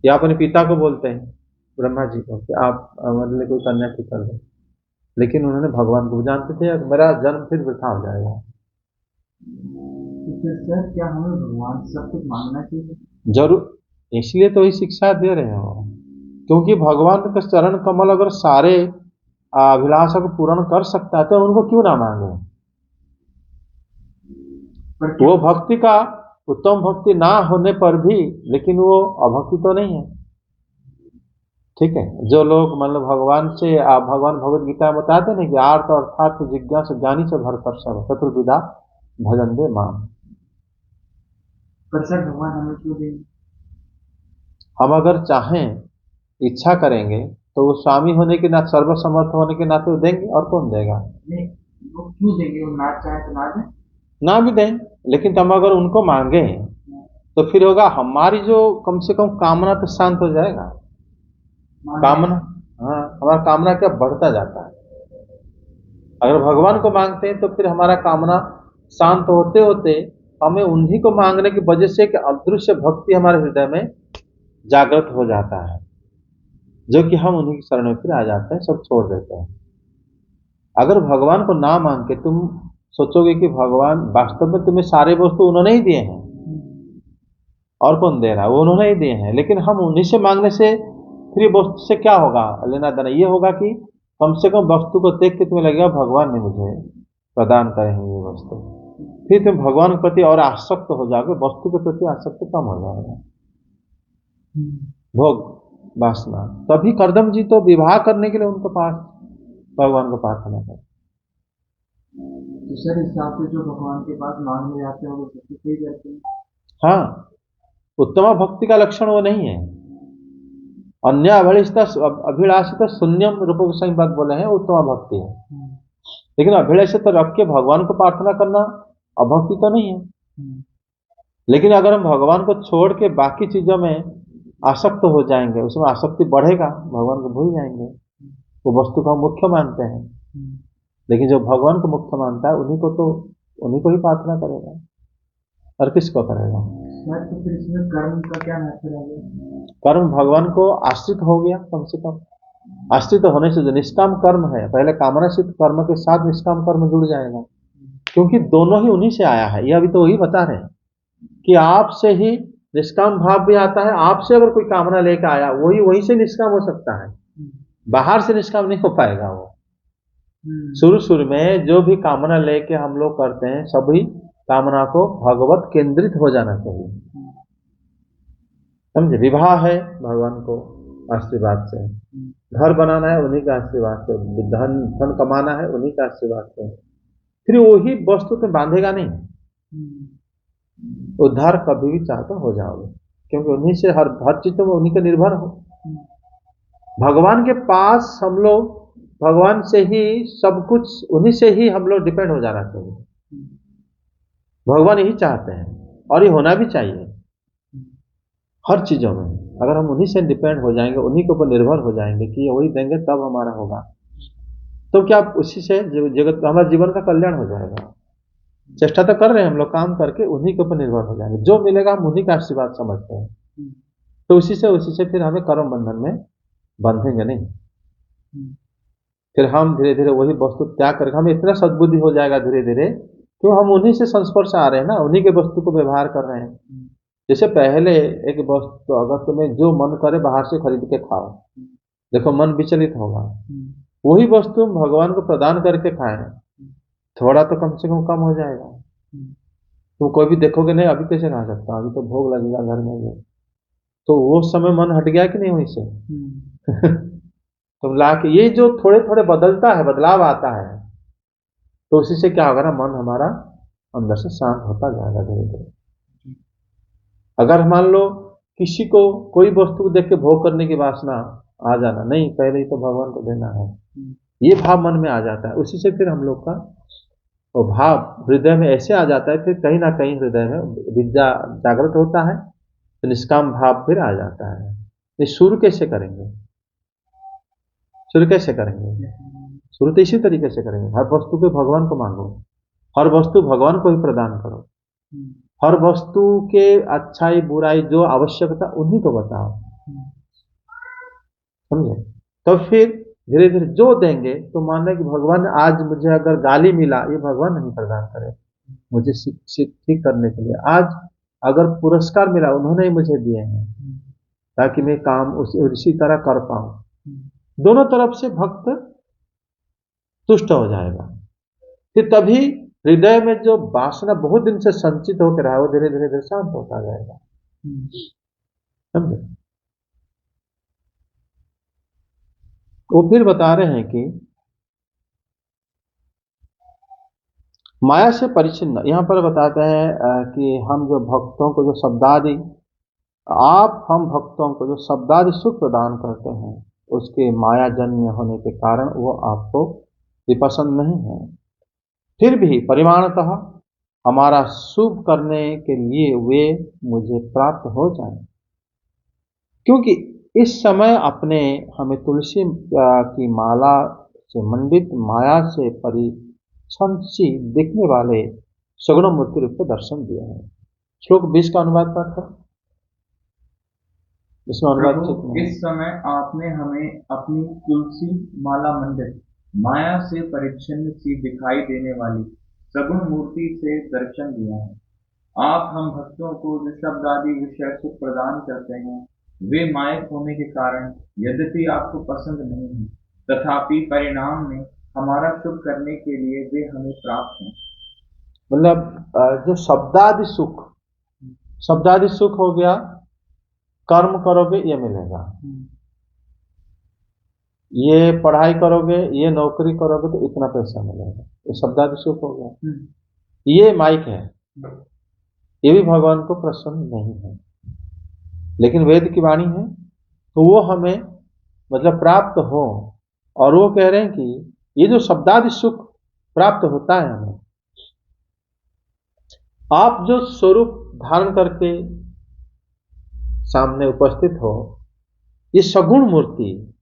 या अपने पिता को बोलते हैं ब्रह्मा जी को कि आप मेरे लिए कोई कन्या ठीक कर दो, लेकिन उन्होंने भगवान को जानते थे मेरा जन्म फिर वृथा हो जाएगा। तो फिर सर क्या हमें भगवान से सब कुछ मांगना चाहिए? जरूर, इसलिए तो ये शिक्षा दे रहे हो, क्योंकि भगवान का चरण कमल अगर सारे अभिलाषा को पूर्ण कर सकता है तो उनको क्यों ना मांगे। पर वो भक्ति का उत्तम भक्ति ना होने पर भी, लेकिन वो अभक्ति तो नहीं है। ठीक है। जो लोग मतलब भगवान से भगवान भगवत गीता में बताते हैं कि आर्त अर्थात जिज्ञासु ज्ञानी से भरकर सब चतुर्विधा भजन दे माम। पर सर भगवान हमें क्यों देंगे? हम अगर चाहें, इच्छा करेंगे, तो वो स्वामी होने के नाते, सर्वसमर्थ होने के नाते वो देंगे, और कौन देगा? नहीं, वो क्यों देंगे? वो ना चाहे तो ना दें। ना भी दें, लेकिन हम अगर उनको मांगे तो फिर होगा हमारी जो कम से कम कामना तो शांत हो जाएगा। कामना, हाँ, हमारा कामना क्या बढ़ता जाता है। अगर भगवान को मांगते हैं तो फिर हमारा कामना शांत होते होते हमें उन्हीं को मांगने की वजह से कि अदृश्य भक्ति हमारे हृदय में जागृत हो जाता है, जो कि हम उन्हीं की शरण में फिर आ जाते हैं, सब छोड़ देते हैं। अगर भगवान को ना मांग के तुम सोचोगे कि भगवान वास्तव में तुम्हें सारे वस्तु उन्होंने ही दिए हैं, और कौन दे रहा है, वो उन्होंने ही दिए हैं, लेकिन हम उन्हीं से मांगने से फिर ये वस्तु से क्या होगा लेना देना? ये होगा कि कम से कम वस्तु को देख के तुम्हें लगेगा भगवान ने मुझे प्रदान करे हैं ये वस्तु, फिर तुम भगवान के प्रति और आसक्त हो जाओगे, वस्तु के प्रति आसक्त कम हो जाएगा। भोग वासना, तभी कर्दम जी तो विवाह करने के लिए उनके पास भगवान को प्रार्थना कर। तो सर हिसाब से जो भगवान के पास मांगने जाते हैं वो सब सही करते हैं। हाँ, उत्तम भक्ति का लक्षण वो नहीं है। अन्य अभिलाषित शून्यम रूप गोस्वामी बात बोले हैं, उत्तम भक्ति है। लेकिन अभिलाषित रख के भगवान को प्रार्थना करना अभक्ति तो नहीं है। लेकिन अगर हम भगवान को छोड़ के बाकी चीजों में आसक्त हो जाएंगे, उसमें आसक्ति बढ़ेगा, भगवान को भूल जाएंगे, वो वस्तु को हम मुख्य मानते हैं। लेकिन जो भगवान को मुख्य मानता है उन्हीं को ही प्रार्थना करेगा, और किसको करेगा? तो फिर इसमें कर्म का क्या महत्व है? कर्म भगवान को आश्रित हो गया, कम से कम आश्रित होने से जो निष्काम कर्म है, पहले कामनाश्रित कर्म के साथ निष्काम कर्म जुड़ जाएगा, क्योंकि दोनों ही उन्हीं से आया है। ये अभी तो वही बता रहे हैं कि आपसे ही निष्काम भाव भी आता है। आपसे अगर कोई कामना लेकर आया, वही से निष्काम हो सकता है, बाहर से निष्काम नहीं हो पाएगा वो। शुरू में जो भी कामना लेके हम लोग करते हैं, सभी कामना को भगवत केंद्रित हो जाना चाहिए, समझे? विवाह है भगवान को आशीर्वाद से, घर बनाना है उन्हीं का आशीर्वाद से, धन कमाना है उन्हीं का आशीर्वाद से, फिर वही वस्तु तो बांधेगा नहीं। उद्धार कभी भी चाहते हो जाओगे, क्योंकि उन्हीं से हर चीज में उन्हीं का निर्भर हो। भगवान के पास हम लोग, भगवान से ही सब कुछ, उन्हीं से ही हम लोग डिपेंड हो जाना चाहिए। भगवान यही चाहते हैं, और ये होना भी चाहिए हर चीजों में। अगर हम उन्हीं से डिपेंड हो जाएंगे, उन्हीं के ऊपर निर्भर हो जाएंगे कि वही देंगे तब हमारा होगा, तो क्या उसी से जगत हमारे जीवन का कल्याण हो जाएगा। चेष्टा तो कर रहे हैं हम लोग, काम करके उन्हीं के ऊपर निर्भर हो जाएंगे, जो मिलेगा हम उन्हीं का आशीर्वाद समझते हैं, तो उसी से फिर हमें कर्म बंधन में बंधेंगे नहीं। फिर हम धीरे धीरे वही वस्तु त्याग करके हमें इतना सद्बुद्धि हो जाएगा धीरे धीरे, क्यों हम उन्हीं से संस्पर्श आ रहे हैं ना, उन्हीं के वस्तु को व्यवहार कर रहे हैं। जैसे पहले एक वस्तु अगर तुम्हें जो मन करे बाहर से खरीद के खाओ, देखो मन विचलित होगा। वही वस्तु भगवान को प्रदान करके खाएं, थोड़ा तो कम से कम हो जाएगा। तुम कोई भी देखोगे नहीं अभी कैसे खा सकता, अभी तो भोग लगेगा घर में ये, तो वो समय मन हट गया कि नहीं वहीं से? तुम ला के ये जो थोड़े थोड़े बदलता है, बदलाव आता है, तो उसी से क्या होगा ना, मन हमारा अंदर से शांत होता जाएगा धीरे धीरे। अगर मान लो किसी को कोई वस्तु देख के भोग करने की वासना आ जाना, नहीं पहले ही तो भगवान को देना है, ये भाव मन में आ जाता है, उसी से फिर हम लोग का वो भाव हृदय में ऐसे आ जाता है, फिर कहीं ना कहीं हृदय में विद्या जागृत होता है, तो निष्काम भाव फिर आ जाता है। ये शुरू कैसे करेंगे? शुरू कैसे करेंगे? शुरू तो इसी तरीके से करेंगे, हर वस्तु पे भगवान को मांगो, हर वस्तु भगवान को ही प्रदान करो, हर वस्तु के अच्छाई बुराई जो आवश्यकता उन्हीं को बताओ, समझे? तो फिर धीरे धीरे जो देंगे तो मानना कि भगवान आज मुझे अगर गाली मिला, ये भगवान नहीं प्रदान करे मुझे ठीक करने के लिए, आज अगर पुरस्कार मिला उन्होंने ही मुझे दिए हैं, ताकि मैं काम उसी तरह कर पाऊं। दोनों तरफ से भक्त तुष्ट हो जाएगा, फिर तभी हृदय में जो वासना बहुत दिन से संचित होकर रहा है वो धीरे धीरे शांत होता जाएगा, समझे? वो फिर बता रहे हैं कि माया से परिचिन्न, यहाँ पर बताते हैं कि हम जो भक्तों को जो शब्दादि, हम भक्तों को जो शब्दादि सुख प्रदान करते हैं, उसके माया जन्य होने के कारण वो आपको विपसंद नहीं है। फिर भी परिमाणतः हमारा शुभ करने के लिए वे मुझे प्राप्त हो जाएं, क्योंकि इस समय अपने हमें तुलसी की माला से मंडित माया से परिच्छन्न सी दिखने वाले सगुण मूर्ति रूप में दर्शन दिया है। श्लोक 20 का अनुवाद पाठ करो। इसमें अनुवाद प्रभु, इस समय आपने हमें अपनी तुलसी माला मंडित माया से परिच्छिन्न सी दिखाई देने वाली सगुण मूर्ति से दर्शन दिया है। आप हम भक्तों को जो शब्द आदि विषय सुख प्रदान करते हैं, वे मायक होने के कारण यद्यपि आपको पसंद नहीं है, तथापि परिणाम में हमारा शुभ करने के लिए वे हमें प्राप्त हैं। मतलब जो शब्दादि सुख हो गया, कर्म करोगे ये मिलेगा, ये पढ़ाई करोगे, ये नौकरी करोगे तो इतना पैसा मिलेगा, ये शब्दादि सुख हो गया। ये माइक है, ये भी भगवान को प्रसन्न नहीं है। लेकिन वेद की वाणी है तो वो हमें मतलब प्राप्त हो, और वो कह रहे हैं कि ये जो शब्दादि सुख प्राप्त होता है हमें, आप जो स्वरूप धारण करके सामने उपस्थित हो, ये सगुण मूर्ति,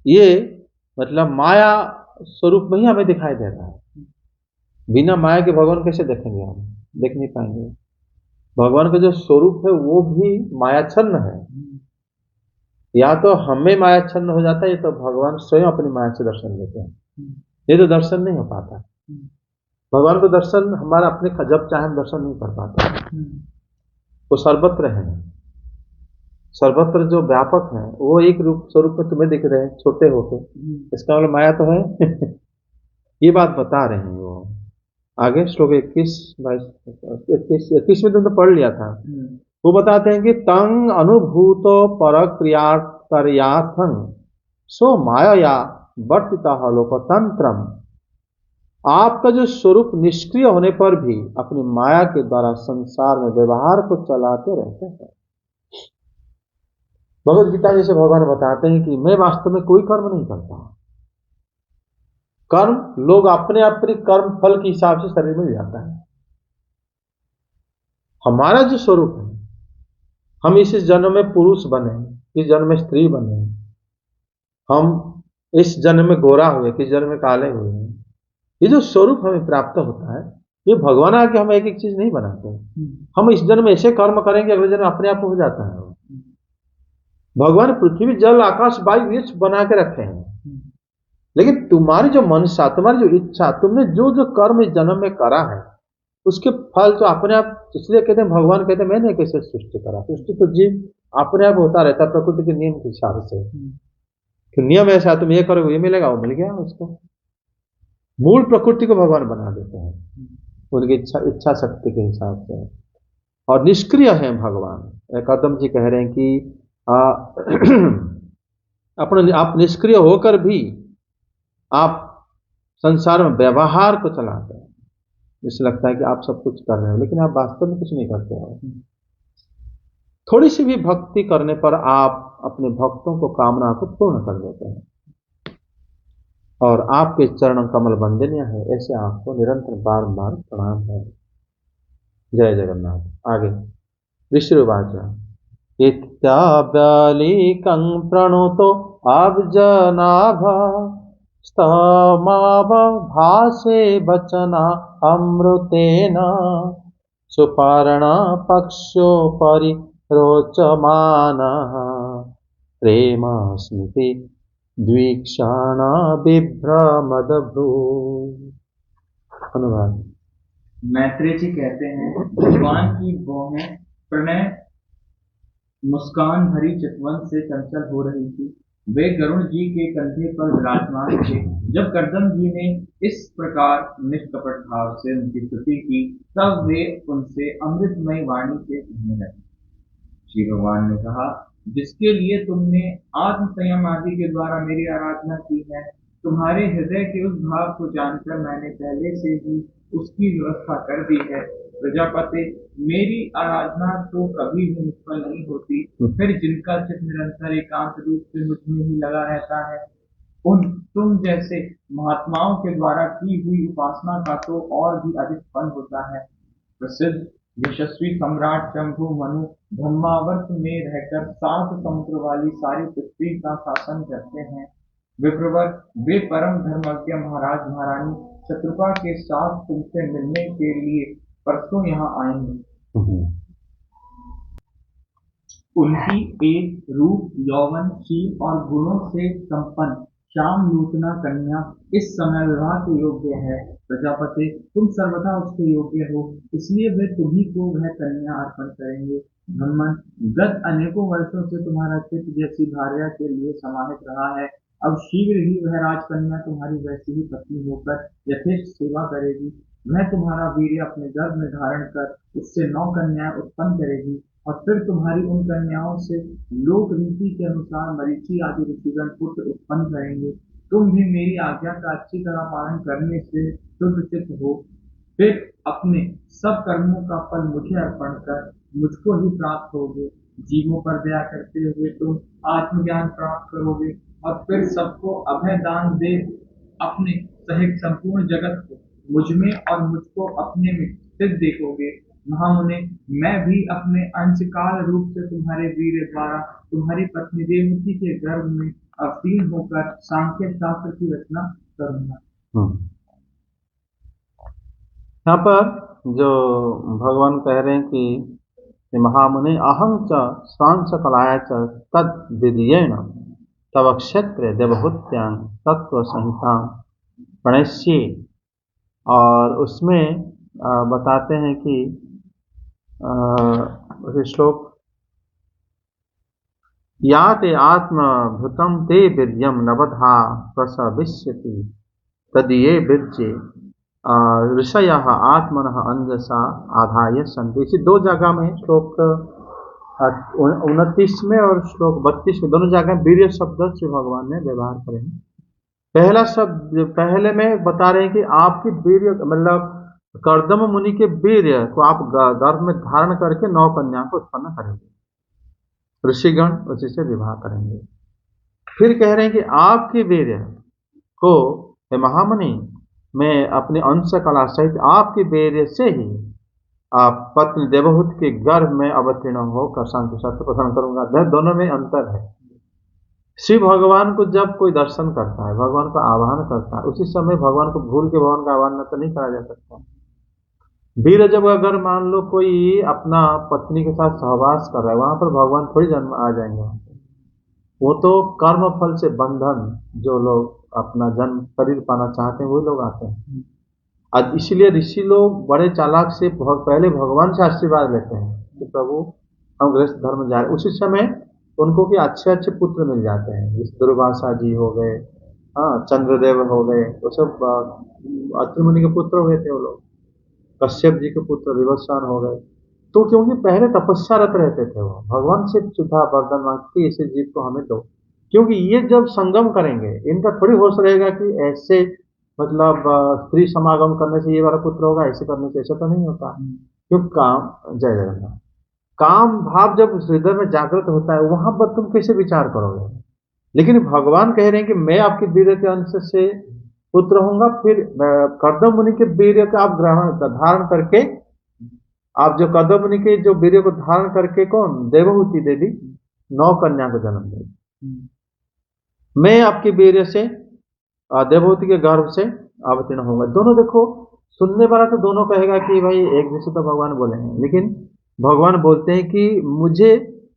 ये मतलब माया स्वरूप में ही हमें दिखाई दे रहा है। बिना माया के भगवान कैसे देखेंगे? हम देख नहीं पाएंगे। भगवान का जो स्वरूप है वो भी मायाच्छन्न है। या तो हमें मायाच्छन्न हो जाता है, या तो भगवान स्वयं अपनी माया से दर्शन देते हैं। ये तो दर्शन नहीं हो पाता। भगवान को दर्शन हमारा अपने जब चाहे हम दर्शन नहीं कर पाते। वो सर्वत्र है, सर्वत्र जो व्यापक है, वो एक रूप स्वरूप में तुम्हें दिख रहे हैं छोटे होते, इसका मतलब माया तो है। ये बात बता रहे हैं वो आगे श्लोक 21 में तुमने पढ़ लिया था। वो बताते हैं कि तंग अनुभूतो पर क्रियार्थं सो माया वर्तिता लोकतंत्रम। आपका जो स्वरूप निष्क्रिय होने पर भी अपनी माया के द्वारा संसार में व्यवहार को चलाते रहते हैं। भगवद गीता जैसे भगवान बताते हैं कि मैं वास्तव में कोई कर्म नहीं करता। कर्म लोग अपने अपने कर्म फल के हिसाब से शरीर में जाता है। हमारा जो स्वरूप है, हम इस जन्म में पुरुष बने, इस जन्म में स्त्री बने, हम इस जन्म में गोरा हुए, किस जन्म में काले हुए, ये जो स्वरूप हमें प्राप्त होता है, ये भगवान आके हम एक एक चीज नहीं बनाते। हम इस जन्म में ऐसे कर्म करेंगे, अगले जन्म अपने आप हो जाता है। भगवान पृथ्वी जल आकाश वायु ये बना के रखे हैं, लेकिन तुम्हारी जो मनसा, तुम्हारी जो इच्छा, तुमने जो जो कर्म इस जन्म में करा है, उसके फल तो अपने आप, इसलिए कहते हैं भगवान कहते हैं मैंने कैसे सृष्टि करा। सृष्टि तो जीव अपने आप होता रहता है प्रकृति के नियम के हिसाब से। कि नियम ऐसा, तुम ये करोगे ये मिलेगा, वो मिल गया उसको। मूल प्रकृति को भगवान बना देते हैं उनकी इच्छा शक्ति के हिसाब से। और निष्क्रिय है भगवान। कदम जी कह रहे हैं कि आप निष्क्रिय होकर भी आप संसार में व्यवहार को चलाते हैं। जिससे लगता है कि आप सब कुछ कर रहे हो, लेकिन आप वास्तव में कुछ नहीं करते हो। थोड़ी सी भी भक्ति करने पर आप अपने भक्तों को कामना को पूर्ण कर देते हैं, और आपके चरण कमल वंदनीय है, ऐसे आपको निरंतर बार बार प्रणाम है। जय जगन्नाथ। आगे ऋषिवाच इत्याब्यालीकं प्रणुतो अब्जनाभ स्तमावभासे वचना अमृतेन सुपर्ण पक्षोपरि रोचमानः प्रेम स्मृति द्वीक्षण बिभ्रमदभ्रू। अनुवाद। मैत्रेय जी कहते हैं, भगवान की भौहें प्रणय मुस्कान भरी चितवन से चंचल हो रही थी। वे गरुण जी के कंधे पर विराजमान थे। जब कर्दम जी ने इस प्रकार निष्कपट भाव से उनकी स्तुति की, तब वे उनसे अमृतमय वाणी से कहने लगे। श्री भगवान ने कहा, जिसके लिए तुमने आत्म संयम आदि के द्वारा मेरी आराधना की है, तुम्हारे हृदय के उस भाव को जानकर मैंने पहले से ही उसकी व्यवस्था कर दी है। प्रजापति, मेरी आराधना तो कभी भी निष्फल नहीं होती, फिर जिनका चित्त निरंतर एकांत रूप से मुझ में ही लगा रहता है, उन तुम जैसे महात्माओं के द्वारा की हुई उपासना का तो और भी अधिक फल होता है। प्रसिद्ध यशस्वी सम्राट शंभु मनु ब्रह्मावर्त में रहकर 7 समुद्र वाली सारी पृथ्वी का शासन करते हैं। विप्रवर, वे परम धर्मज्ञ महाराज महारानी शत्रुपा के साथ तुमसे मिलने के लिए परसों यहाँ आएंगे। उनकी एक रूप, यौवन, शील और गुणों से संपन्न श्याम लोचना कन्या इस समय विवाह के योग्य है। प्रजापति, तुम सर्वथा उसके योग्य हो, इसलिए वे तुम्ही को वह कन्या अर्पण करेंगे। ब्रह्मन, गत अनेकों वर्षों से तुम्हारा चित्त जैसी भार्या के लिए समाहित रहा है, अब शीघ्र ही वह राजकन्या तुम्हारी वैसी ही पत्नी होकर यथेष्ट सेवा करेगी। वह तुम्हारा वीर्य अपने गर्भ में धारण कर उससे 9 कन्याएं उत्पन्न करेगी, और फिर तुम्हारी उन कन्याओं से लोक रीति के अनुसार मरीचि आदि ऋषिगण पुत्र उत्पन्न करेंगे। तुम भी मेरी आज्ञा का अच्छी तरह पालन करने से शुद्धचित्त हो, फिर अपने सब कर्मों का फल मुझे अर्पण कर मुझको ही प्राप्त होगे। जीवों पर दया करते हुए तुम आत्मज्ञान प्राप्त करोगे, और फिर सबको अभय दान दे अपने सहित संपूर्ण जगत को मुझ में और मुझको अपने में स्थित देखोगे। महामुने, मैं भी अपने अंशकाल रूप से तुम्हारे वीर्य द्वारा तुम्हारी पत्नी देवहूति के गर्भ में अवतीर्ण होकर सांख्य शास्त्र की रचना करूंगा। यहाँ पर जो भगवान कह रहे हैं कि महामुने अहं च स्वांश कलाय च तद विधियेन तव क्षेत्र देवहूत्यां तत्व संहिता प्रणश्ये, और उसमें बताते हैं कि श्लोक या ते आत्मभूतं ते वीर्यं नवधा प्रसविष्यति तदीये वीर्ये ऋषयः आत्मनः अंजसा आधाय सन्ति। इसी 2 जगह में श्लोक 29 में और श्लोक 32 में दोनों जगह वीर्य शब्द से भगवान ने व्यवहार करे हैं। पहला शब्द पहले में बता रहे हैं कि आपकी वीर्य मतलब कर्दम मुनि के वीर्य को आप गर्भ में धारण करके 9 कन्या को उत्पन्न करेंगे, ऋषिगण उसी से विवाह करेंगे। फिर कह रहे हैं कि आपके वीर्य को हे महामुनि मैं अपने अंश कला सहित आपके वीर्य से ही आप पत्नी देवहूत के गर्भ में अवतीर्ण होकर शांति शास्त्र प्रदान करूंगा। दोनों में अंतर है। शिव भगवान को जब कोई दर्शन करता है, भगवान का आह्वान करता है, उसी समय भगवान को भूल के भगवान का आह्वान तो नहीं करा जा सकता। वीर जब अगर मान लो कोई अपना पत्नी के साथ सहवास कर रहा है, वहां पर भगवान थोड़ी जन्म आ जाएंगे। वो तो कर्म फल से बंधन, जो लोग अपना जन्म शरीर पाना चाहते हैं वो लोग आते हैं। आज इसलिए ऋषि लोग बड़े चालाक से पहले भगवान से आशीर्वाद लेते हैं कि प्रभु हम गृहस्थ धर्म जा रहे। उसी समय उनको कि अच्छे अच्छे पुत्र मिल जाते हैं, जैसे दुर्वासा जी हो गए, चंद्रदेव हो गए, वो सब अत्रि मुनि के पुत्र हुए थे वो लोग। कश्यप जी के पुत्र विवस्वान हो गए। तो क्योंकि पहले तपस्यारत रहते थे, वो भगवान से सुधा वरदान मांगते ऐसे जीव को हमें दो, क्योंकि ये जब संगम करेंगे इनका थोड़ी होश रहेगा कि ऐसे मतलब स्त्री समागम करने से ये वाला पुत्र होगा, ऐसे करने से ऐसा तो नहीं होता। क्योंकि काम जय जगन्नाथ काम भाव जब हृदय में जागृत होता है वहां पर तुम कैसे विचार करोगे। लेकिन भगवान कह रहे हैं कि मैं आपके वीर्य के अंश से पुत्र होऊंगा। फिर कर्दम मुनि के वीर्य का आप धारण करके, आप जो कर्दम मुनि के जो वीर्य को धारण करके कौन देवहूति देवी 9 कन्या को जन्म देगी। मैं आपके वीर्य से देवहूति के गर्भ से अवतीर्ण होगा। दोनों देखो, सुनने वाला तो दोनों कहेगा कि भाई एक जैसे तो भगवान बोले हैं, लेकिन भगवान बोलते हैं कि मुझे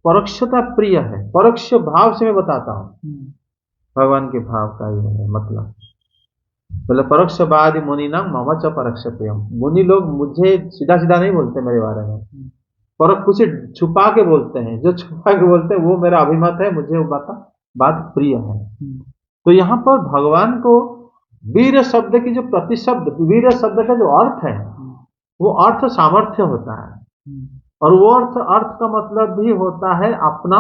परोक्षता प्रिय है, परोक्ष भाव से मैं बताता हूँ। भगवान के भाव का ये है मतलब परोक्षवादी मुनि नाम मम च परोक्ष प्रियम। मुनि लोग मुझे सीधा सीधा नहीं बोलते मेरे बारे में, पर कुछ छुपा के बोलते हैं। जो छुपा के बोलते हैं वो मेरा अभिमत है, मुझे वो बात प्रिय है। तो यहाँ पर भगवान को वीर शब्द की जो प्रतिशब्द, वीर शब्द का जो अर्थ है वो अर्थ सामर्थ्य होता है, और वो अर्थ का मतलब भी होता है अपना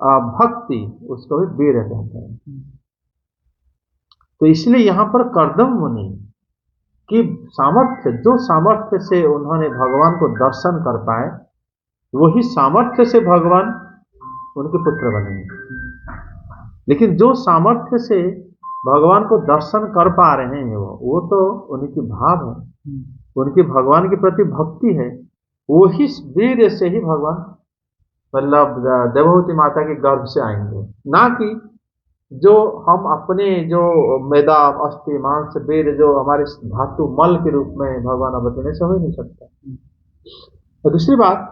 भक्ति, उसको भी वीर कहते हैं। तो इसलिए यहाँ पर कर्दम मुनि की सामर्थ्य, जो सामर्थ्य से उन्होंने भगवान को दर्शन कर पाए, वही सामर्थ्य से भगवान उनके पुत्र बनेंगे। लेकिन जो सामर्थ्य से भगवान को दर्शन कर पा रहे हैं वो तो उनकी भाव है, उनकी भगवान के प्रति भक्ति है। वही वीर से ही भगवान मतलब देवहूति माता के गर्भ से आएंगे, ना कि जो हम अपने जो मैदा अस्थि मांस वीर जो हमारे धातु मल के रूप में भगवान अवतरने से हो ही नहीं सकता। और दूसरी बात,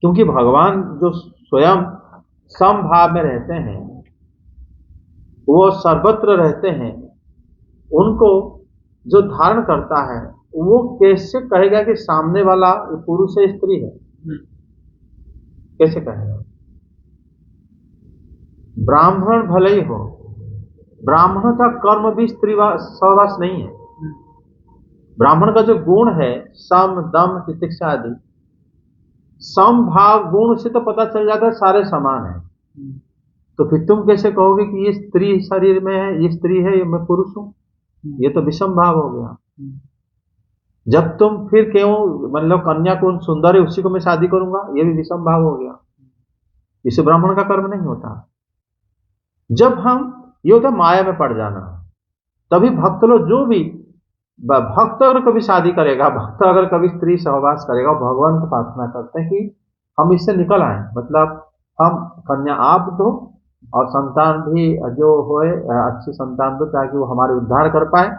क्योंकि भगवान जो स्वयं समभाव में रहते हैं, वो सर्वत्र रहते हैं, उनको जो धारण करता है वो कैसे कहेगा कि सामने वाला पुरुष है स्त्री है? कैसे कहेगा? ब्राह्मण भले ही हो, ब्राह्मण का कर्म भी स्त्री सहवास नहीं है। ब्राह्मण का जो गुण है सम दम तितिक्षा आदि, समभाव गुण से तो पता चल जाता है सारे समान है। तो फिर तुम कैसे कहोगे कि ये स्त्री शरीर में है, ये स्त्री है, ये मैं पुरुष हूं? ये तो विषम भाव हो गया। जब तुम फिर क्यों मतलब कन्या कौन सुंदर है उसी को मैं शादी करूंगा, ये भी विषम भाव हो गया। इसे ब्राह्मण का कर्म नहीं होता। जब हम ये होता माया में पड़ जाना, तभी भक्त लोग जो भी भक्त अगर कभी शादी करेगा, भक्त अगर कभी स्त्री सहवास करेगा, भगवान को प्रार्थना करते हैं कि हम इससे निकल आए, मतलब हम कन्या आप दो और संतान भी जो होए अच्छी संतान दो, ताकि वो हमारे उद्धार कर पाए,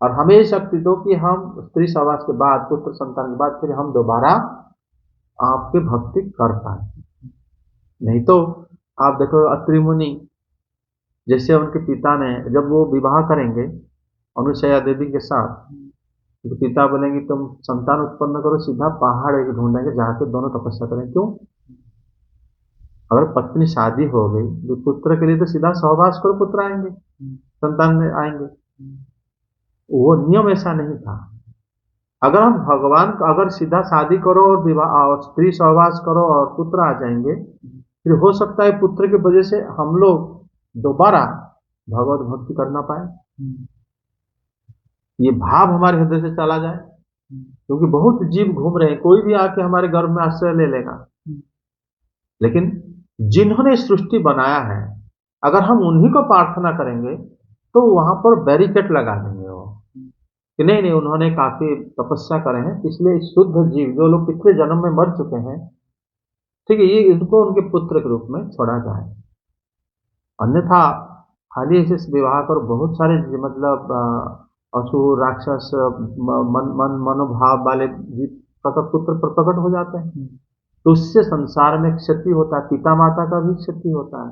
और हमें शक्ति दो कि हम स्त्री सहवास के बाद पुत्र संतान के बाद फिर हम दोबारा आपकी भक्ति कर पाए। नहीं तो आप देखो अत्रि मुनि, जैसे उनके पिता ने जब वो विवाह करेंगे अनुसया देवी के साथ, तो पिता बोलेंगे तुम संतान उत्पन्न करो, सीधा पहाड़ एक ढूंढेंगे जाके दोनों तपस्या करें। क्यों? अगर पत्नी शादी हो गई तो पुत्र के लिए तो सीधा सहवास करो, पुत्र आएंगे, संतान आएंगे। वो नियम ऐसा नहीं था। अगर हम भगवान अगर सीधा शादी करो और विवाह और स्त्री सहवास करो और पुत्र आ जाएंगे, फिर हो सकता है पुत्र की वजह से हम लोग दोबारा भगवत भक्ति करना पाए, ये भाव हमारे हृदय से चला जाए। क्योंकि बहुत जीव घूम रहे हैं, कोई भी आके हमारे गर्भ में आश्रय ले लेगा, लेकिन जिन्होंने सृष्टि बनाया है अगर हम उन्हीं को प्रार्थना करेंगे तो वहां पर बैरिकेड लगा देंगे वो कि नहीं नहीं उन्होंने काफी तपस्या करे हैं, इसलिए शुद्ध जीव जो लोग पिछले जन्म में मर चुके हैं, ठीक है, ये इनको उनके पुत्र के रूप में छोड़ा जाए। अन्यथा खाली ऐसे विवाह कर बहुत सारे मतलब असुर राक्षस मनोभाव वाले जीव पुत्र प्रकट हो जाते हैं, तो उससे संसार में क्षति होता है, पिता माता का भी क्षति होता है।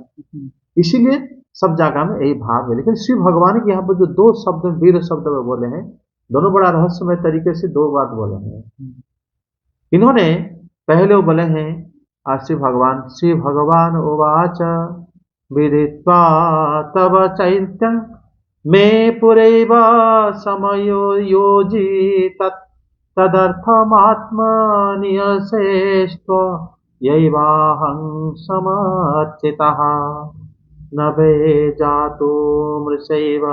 इसीलिए सब जगह में यही भाव है। लेकिन शिव भगवान के यहाँ पर जो दो शब्द वीर शब्द में बोले हैं, दोनों बड़ा रहस्यमय तरीके से दो बात बोले हैं। इन्होंने पहले वो बोले हैं श्री भगवान उवाच विदित्वा तव चैत्यं मे पुरैव समयो योजी तदर्थमात्मनियसेष्व यैवाहं समर्चितः न वे जातु मृषैव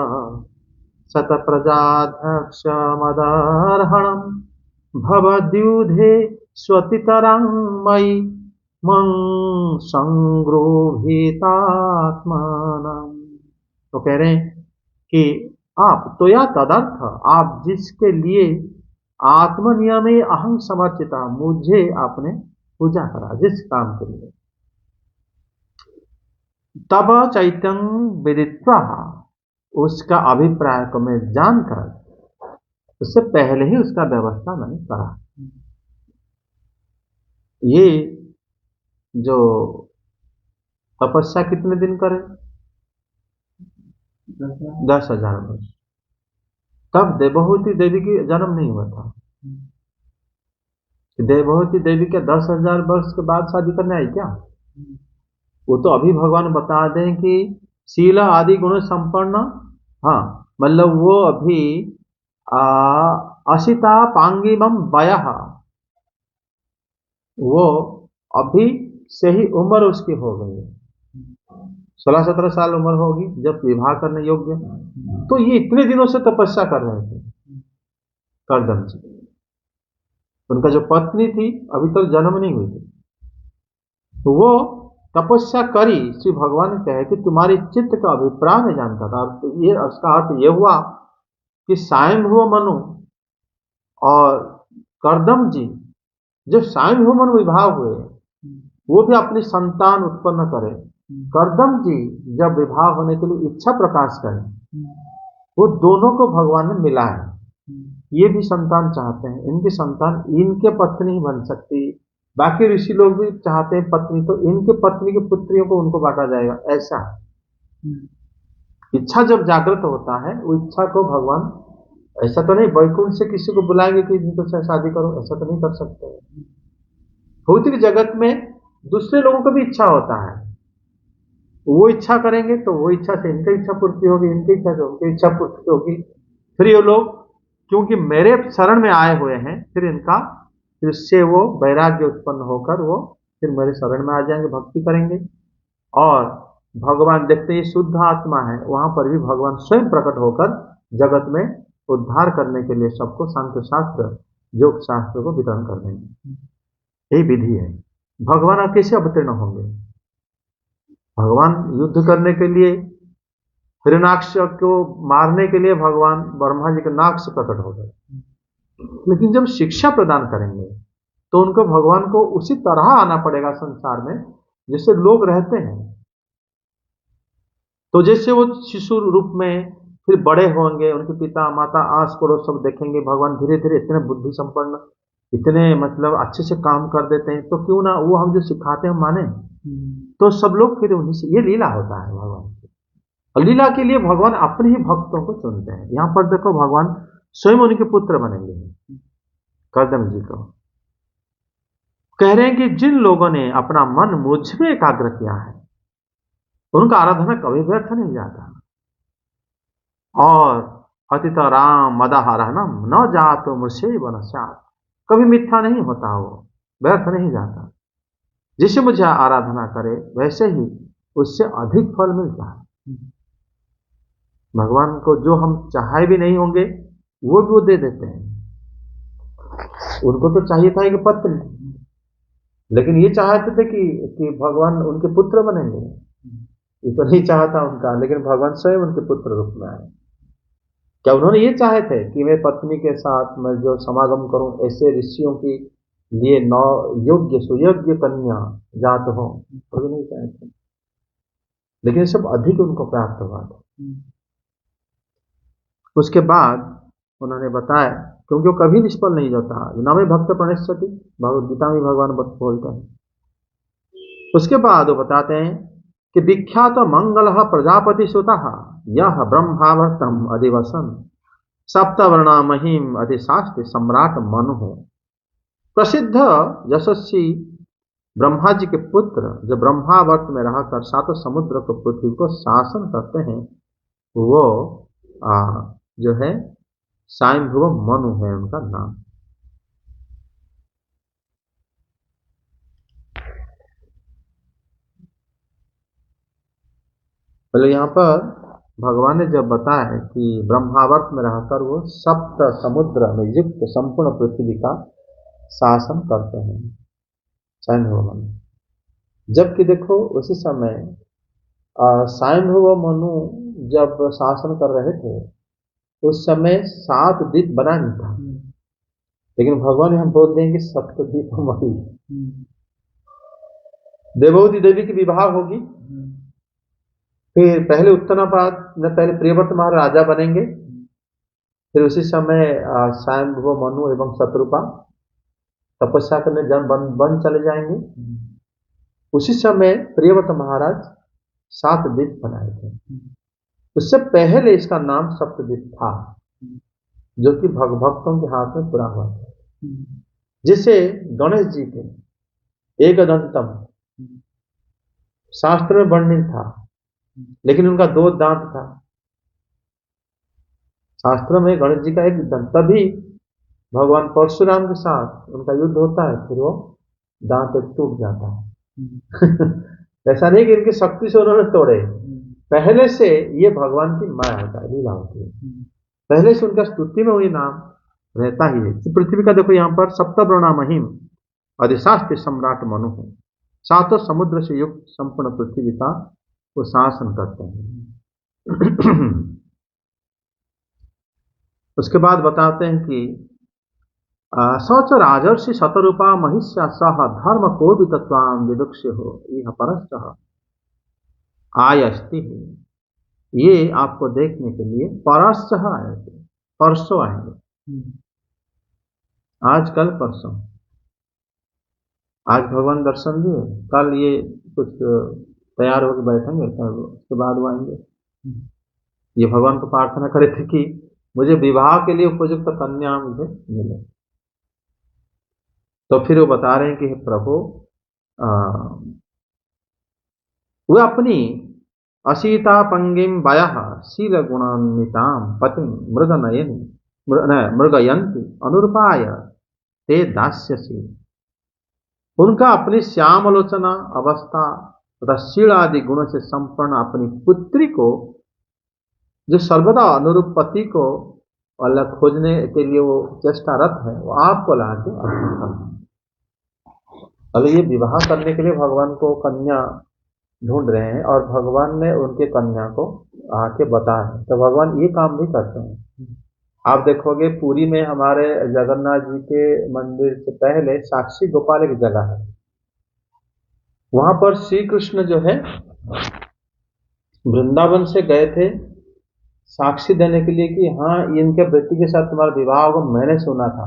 शतप्रजाध्यक्षमदर्हणं भवद्युधे स्वतितरं मयि मं संगृहीतात्मनम्। तो कह रहे हैं कि आप तो या तदर्थ, आप जिसके लिए आत्मनियमे अहं समर्चिता, मुझे आपने पूजा करा जिस काम के लिए, तब चैत्यं विदित्वा, उसका अभिप्राय को मैं जानकर उससे पहले ही उसका व्यवस्था मैंने करा। ये जो तपस्या कितने दिन करे? 10,000 वर्ष। तब देवहूति देवी की जन्म नहीं हुआ था। देवहूति देवी के 10,000 वर्ष के बाद शादी करने आई क्या? वो तो अभी भगवान बता दें कि शील आदि गुण संपन्न, हाँ मतलब वो अभी असिता पांगिमम वयः, वो अभी से ही उम्र उसकी हो गई है, 16-17 साल उम्र होगी जब विवाह करने योग्य। तो ये इतने दिनों से तपस्या कर रहे थे कर्दम जी। उनका जो पत्नी थी अभी तक जन्म नहीं हुई थी, तो वो तपस्या करी। श्री भगवान ने कहा कि तुम्हारी चित्त का अभिप्राय मैं जानता था। ये उसका अर्थ ये हुआ कि स्वयंभुव मनु और कर्दम जी जब स्वयंभुव मनु विवाह हुए, वो भी अपनी संतान उत्पन्न करे। कर्दम जी जब विवाह होने के लिए इच्छा प्रकाश करें, वो दोनों को भगवान ने मिलाया। ये भी संतान चाहते हैं, इनकी संतान इनके पत्नी ही बन सकती। बाकी ऋषि लोग भी चाहते हैं पत्नी, तो इनके पत्नी की पुत्रियों को उनको बांटा जाएगा। ऐसा इच्छा जब जागृत होता है, वो इच्छा को भगवान, ऐसा तो नहीं वैकुंठ से किसी को बुलाएंगे कि इनको से शादी करो, ऐसा तो नहीं कर सकते। भौतिक जगत में दूसरे लोगों को भी इच्छा होता है, वो इच्छा करेंगे तो वो इच्छा से इनकी इच्छा पूर्ति होगी, इनकी इच्छा से उनकी इच्छा पूर्ति होगी। फिर ये लोग क्योंकि मेरे शरण में आए हुए हैं, फिर इनका फिर से वो वैराग्य उत्पन्न होकर वो फिर मेरे शरण में आ जाएंगे, भक्ति करेंगे। और भगवान देखते ही शुद्ध आत्मा है, वहां पर भी भगवान स्वयं प्रकट होकर जगत में उद्धार करने के लिए सबको सांख्य शास्त्र योग शास्त्र को वितरण कर देंगे। यही विधि है। भगवान कैसे अवतीर्ण होंगे? भगवान युद्ध करने के लिए, हिरण्याक्ष को मारने के लिए भगवान ब्रह्मा जी के नाक से प्रकट हो गए। लेकिन जब शिक्षा प्रदान करेंगे तो उनको भगवान को उसी तरह आना पड़ेगा संसार में जैसे लोग रहते हैं। तो जैसे वो शिशु रूप में फिर बड़े होंगे, उनके पिता माता आस पड़ोस सब देखेंगे, भगवान धीरे धीरे इतने बुद्धि संपन्न, इतने मतलब अच्छे से काम कर देते हैं, तो क्यों ना वो हम जो सिखाते हैं माने। तो सब लोग फिर उन्हीं से, ये लीला होता है भगवान की। और लीला के लिए भगवान अपने ही भक्तों को चुनते हैं। यहां पर देखो भगवान स्वयं उनके पुत्र बनेंगे कर्दम जी को। कह रहे हैं कि जिन लोगों ने अपना मन मुझ में एकाग्र किया है, उनका आराधना कभी व्यर्थ नहीं जाता। और अतित राम मदाहरणम न जातो मुझसे बनसात, कभी मिथ्या नहीं होता, वो व्यर्थ नहीं जाता। जिसे मुझे आराधना करे वैसे ही उससे अधिक फल मिलता है। भगवान को जो हम चाहे भी नहीं होंगे वो भी वो दे देते हैं। उनको तो चाहिए था कि पत्नी, लेकिन ये चाहते थे कि भगवान उनके पुत्र बनेंगे। ये तो नहीं चाहता उनका, लेकिन भगवान स्वयं उनके पुत्र रूप में आए। क्या उन्होंने ये चाहे थे कि मैं पत्नी के साथ मैं जो समागम करूं, ऐसे ऋषियों की लिए 9 योग्य सुयोग्य कन्या जात हो, तो नहीं चाहे थे। लेकिन सब अधिक उनको प्राप्त हुआ था। उसके बाद उन्होंने बताया, क्योंकि वो कभी निष्फल नहीं जाता, न में भक्त प्रणश्यति, भगवद गीता में भगवान बोलते हैं। उसके बाद वो बताते हैं कि विख्यात मंगल प्रजापति सुता यह ब्रह्मावर्तम अधिवसन सप्तवर्णा महिम अधिशास्त्र सम्राट मनु। प्रसिद्ध यशस्वी ब्रह्मा जी के पुत्र जो ब्रह्मावर्त में रहकर 7 समुद्र को पृथ्वी को शासन करते हैं, वो जो है स्वयंभुव मनु है उनका नाम। पहले यहाँ पर भगवान ने जब बताया कि ब्रह्मावर्त में रहकर वो 7 समुद्र में युक्त संपूर्ण पृथ्वी का शासन करते हैं स्वयंभुव मनु। जबकि देखो उसी समय स्वयंभुव मनु जब शासन कर रहे थे, उस समय 7 द्वीप बना नहीं था, लेकिन भगवान हम बोल देंगे 7 द्वीप हमारी। देवहूति देवी की विवाह होगी, फिर पहले उत्तनापाद में पहले प्रियव्रत महाराजा बनेंगे, फिर उसी समय स्वयंभुव मनु एवं शत्रुपा तपस्या करने बन चले जाएंगे। उसी समय प्रियव्रत महाराज 7 द्वीप बनाए थे। उससे पहले इसका नाम सप्तद्वीप था, जो कि भक्तों के हाथ में पूरा हुआ था। जिसे गणेश जी के एकदंतम शास्त्र में वर्णित था, लेकिन उनका 2 दांत था। शास्त्र में गणेश जी का एक दांत, तभी भगवान परशुराम के साथ उनका युद्ध होता है, फिर वो दांत टूट जाता है। ऐसा नहीं कि इनकी शक्ति से उन्होंने तोड़े, पहले से ये भगवान की माया होता है, लीला होती है, पहले से उनका स्तुति में वही नाम रहता ही है। तो पृथ्वी का देखो यहाँ पर सप्तवर्णा महिम अधिशास्त्र सम्राट मनु है, सातों समुद्र से युक्त संपूर्ण पृथ्वी का वो शासन करते हैं। उसके बाद बताते हैं कि सौच राजर्षि शतरूपा महिष्या सह धर्म को भी तत्वाम विदुक्ष हो यह परश्च आयस्ति है। ये आपको देखने के लिए परश्च आए थे, परसों आएंगे, आज कल परसों। आज भगवान दर्शन दिए, कल ये कुछ तैयार होकर बैठेंगे, कल उसके बाद वो आएंगे। ये भगवान को प्रार्थना करे थे कि मुझे विवाह के लिए उपयुक्त कन्या मुझे मिले। तो फिर वो बता रहे हैं कि प्रभु वे अपनी असीता पंगिम वयः शील गुणान्विताम पतिम मृगनयन मृगयंती अनुरूपाय ते दास्यसी। उनका अपनी श्यामलोचना अवस्था तथा शील आदि गुणों से संपन्न अपनी पुत्री को, जो सर्वदा अनुरूप पति को अलग खोजने के लिए वो चेष्टारत है, वो आपको ला के अर्पण करना। अगर ये विवाह करने के लिए भगवान को कन्या ढूंढ रहे हैं और भगवान ने उनके कन्या को आके बताया है, तो भगवान ये काम भी करते हैं। आप देखोगे पुरी में हमारे जगन्नाथ जी के मंदिर से पहले साक्षी गोपाल एक जगह है, वहां पर श्री कृष्ण जो है वृंदावन से गए थे साक्षी देने के लिए कि हाँ इनके बेटी के साथ तुम्हारा विवाह होगा, मैंने सुना था।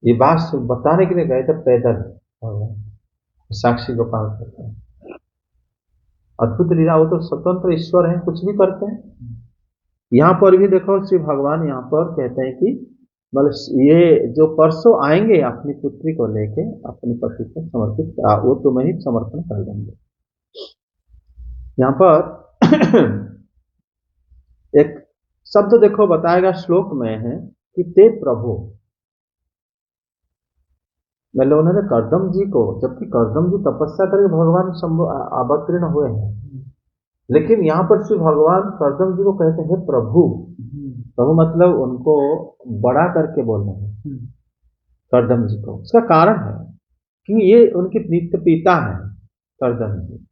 ये बात बताने के लिए गए थे पैदल, साक्षी गोपाल करते हैं। अद्भुत लीला, वो तो स्वतंत्र ईश्वर है, कुछ भी करते हैं। यहाँ पर भी देखो श्री भगवान यहाँ पर कहते हैं कि मतलब ये जो परसों आएंगे अपनी पुत्री को लेके अपने पति को समर्पित, वो तुम्हें ही समर्पण कर देंगे। यहाँ पर एक शब्द देखो बताएगा श्लोक में है कि ते प्रभु, मतलब उन्होंने कर्दम जी को, जबकि कर्दम जी तपस्या करके भगवान अवतीर्ण हुए हैं, लेकिन यहाँ पर श्री भगवान कर्दम जी को कहते हैं प्रभु। प्रभु मतलब उनको बड़ा करके बोलना है कर्दम जी को। उसका कारण है कि ये उनके नित्य पिता हैं। कर्दम जी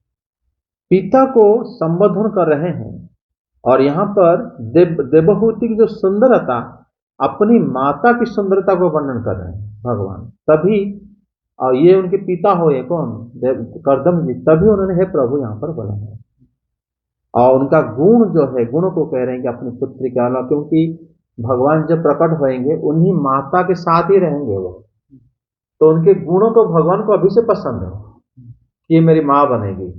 पिता को संबोधन कर रहे हैं, और यहाँ पर देवहूति की जो सुंदरता, अपनी माता की सुंदरता को वर्णन कर रहे हैं भगवान। तभी और ये उनके पिता हो, ये कौन, कर्दम जी, तभी उन्होंने हे प्रभु यहाँ पर बोला है। और उनका गुण जो है, गुणों को कह रहे हैं कि अपनी पुत्री के अलावा, क्योंकि भगवान जब प्रकट होएंगे उन्हीं माता के साथ ही रहेंगे वो, तो उनके गुणों को भगवान को अभी से पसंद है कि ये मेरी माँ बनेगी।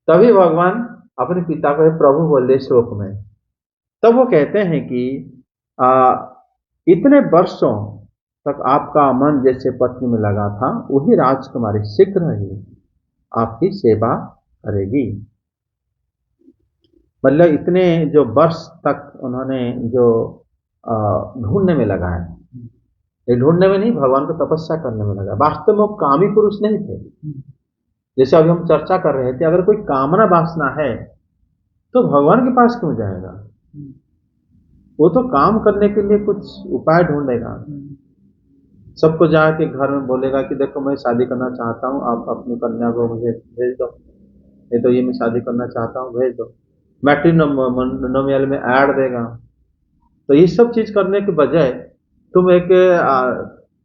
तभी भगवान अपने पिता को प्रभु बोले श्लोक में। तब वो कहते हैं कि इतने वर्षों तक आपका मन जैसे पत्नी में लगा था, वही राजकुमारी शीघ्र ही आपकी सेवा करेगी। मतलब इतने जो वर्ष तक उन्होंने जो ढूंढने में लगा है, ये ढूंढने में नहीं, भगवान को तपस्या करने में लगा। वास्तव में वो कामी पुरुष नहीं थे। जैसे अभी हम चर्चा कर रहे थे, अगर कोई कामना वासना है तो भगवान के पास क्यों जाएगा? वो तो काम करने के लिए कुछ उपाय ढूंढेगा। सबको जाके घर में बोलेगा कि देखो मैं शादी करना चाहता हूँ, आप अपनी कन्या को मुझे भेज दो, नहीं तो ये मैं शादी करना चाहता हूँ भेज दो। मैट्रिमोनियल में ऐड देगा। तो ये सब चीज करने के बजाय तुम एक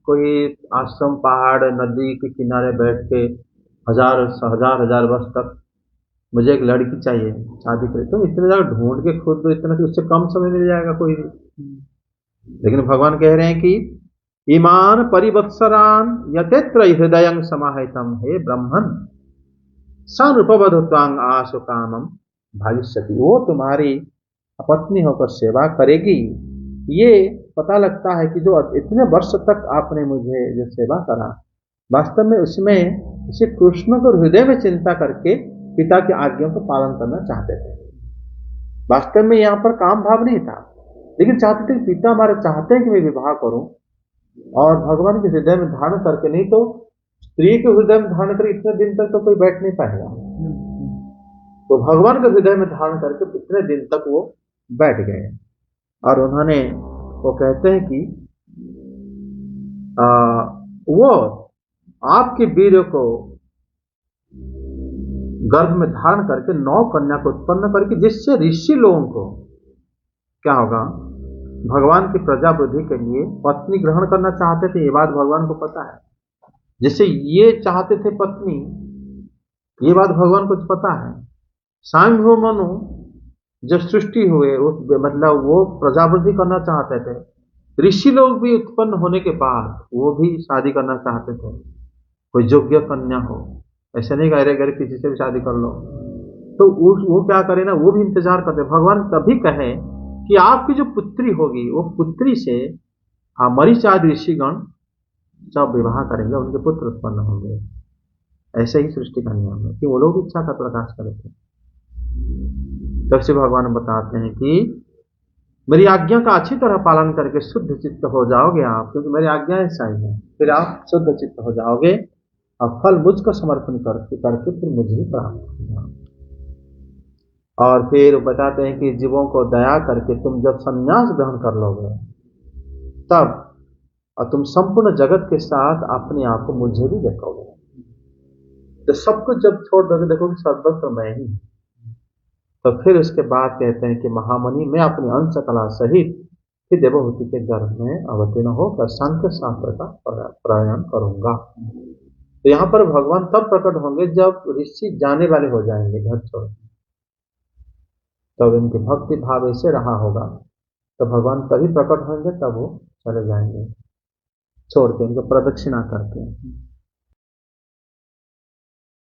कोई आश्रम, पहाड़, नदी के किनारे बैठ के हजार वर्ष तक मुझे एक लड़की चाहिए शादी करे, तुम इतने ज्यादा ढूंढ के खुद तो इतना, उससे कम समय मिल जाएगा कोई भी। लेकिन भगवान कह रहे हैं कि ईमान परिवत्सरान यतेत्र हृदय समाहितम, हे ब्रह्मन सानुपवधुत्वांग आशु कामम भाविष्यति। वो तुम्हारी पत्नी होकर सेवा करेगी। ये पता लगता है कि जो इतने वर्ष तक आपने मुझे जो सेवा करा, वास्तव में उसमें श्री कृष्ण को हृदय में चिंता करके पिता की आज्ञा को पालन करना चाहते थे। वास्तव में यहाँ पर काम भाव नहीं था, लेकिन चाहते थे कि पिता हमारे चाहते हैं कि मैं विवाह करूं, और भगवान के हृदय में धारण करके, नहीं तो स्त्री के हृदय में धारण कर इतने दिन तक तो कोई बैठ नहीं पाएगा, तो भगवान के हृदय में धारण करके इतने दिन तक वो बैठ गए। और उन्होंने, वो कहते हैं कि वो आपके वीर को गर्भ में धारण करके 9 कन्या को उत्पन्न करके, जिससे ऋषि लोगों को क्या होगा, भगवान की प्रजा वृद्धि के लिए पत्नी ग्रहण करना चाहते थे। ये बात भगवान को पता है। जैसे ये चाहते थे पत्नी, ये बात भगवान को पता है। सांभो मनु जब सृष्टि हुए, मतलब वो प्रजा वृद्धि करना चाहते थे। ऋषि लोग भी उत्पन्न होने के बाद वो भी शादी करना चाहते थे, कोई योग्य कन्या हो। ऐसे नहीं कह रहे किसी से भी शादी कर लो, तो वो क्या करे ना, वो भी इंतजार करते। भगवान तभी कहे कि आपकी जो पुत्री होगी, वो पुत्री से मरीच आदि ऋषिगण सब विवाह करेंगे, उनके पुत्र उत्पन्न होंगे। ऐसे ही सृष्टि का नियम है कि वो लोग इच्छा का प्रकाश करे थे। तब से भगवान बताते हैं कि मेरी आज्ञा का अच्छी तरह पालन करके शुद्ध चित्त हो जाओगे आप, क्योंकि मेरी आज्ञा ऐसा ही है, फिर आप शुद्ध चित्त हो जाओगे और फल मुझको समर्पण करके फिर मुझे ही प्राप्त होगा। और फिर बताते हैं कि जीवों को दया करके तुम जब संन्यास ग्रहण कर लोगे तब, और तुम संपूर्ण जगत के साथ अपने आप को मुझे भी देखोगे। तो सब कुछ जब छोड़ दोगे, देखोगे सर्वत्र मैं ही। तो फिर उसके बाद कहते हैं कि महामुनि, मैं अपनी अंश कला सहित फिर देवहूति के गर्भ में अवतीर्ण होकर सांख्य शास्त्र का प्रयाण करूंगा। तो यहाँ पर भगवान तब प्रकट होंगे जब ऋषि जाने वाले हो जाएंगे घर छोड़, तब इनकी भक्ति भाव ऐसे रहा होगा, तो भगवान तभी प्रकट होंगे, तब वो चले जाएंगे छोड़ के, इनको प्रदक्षिणा करके।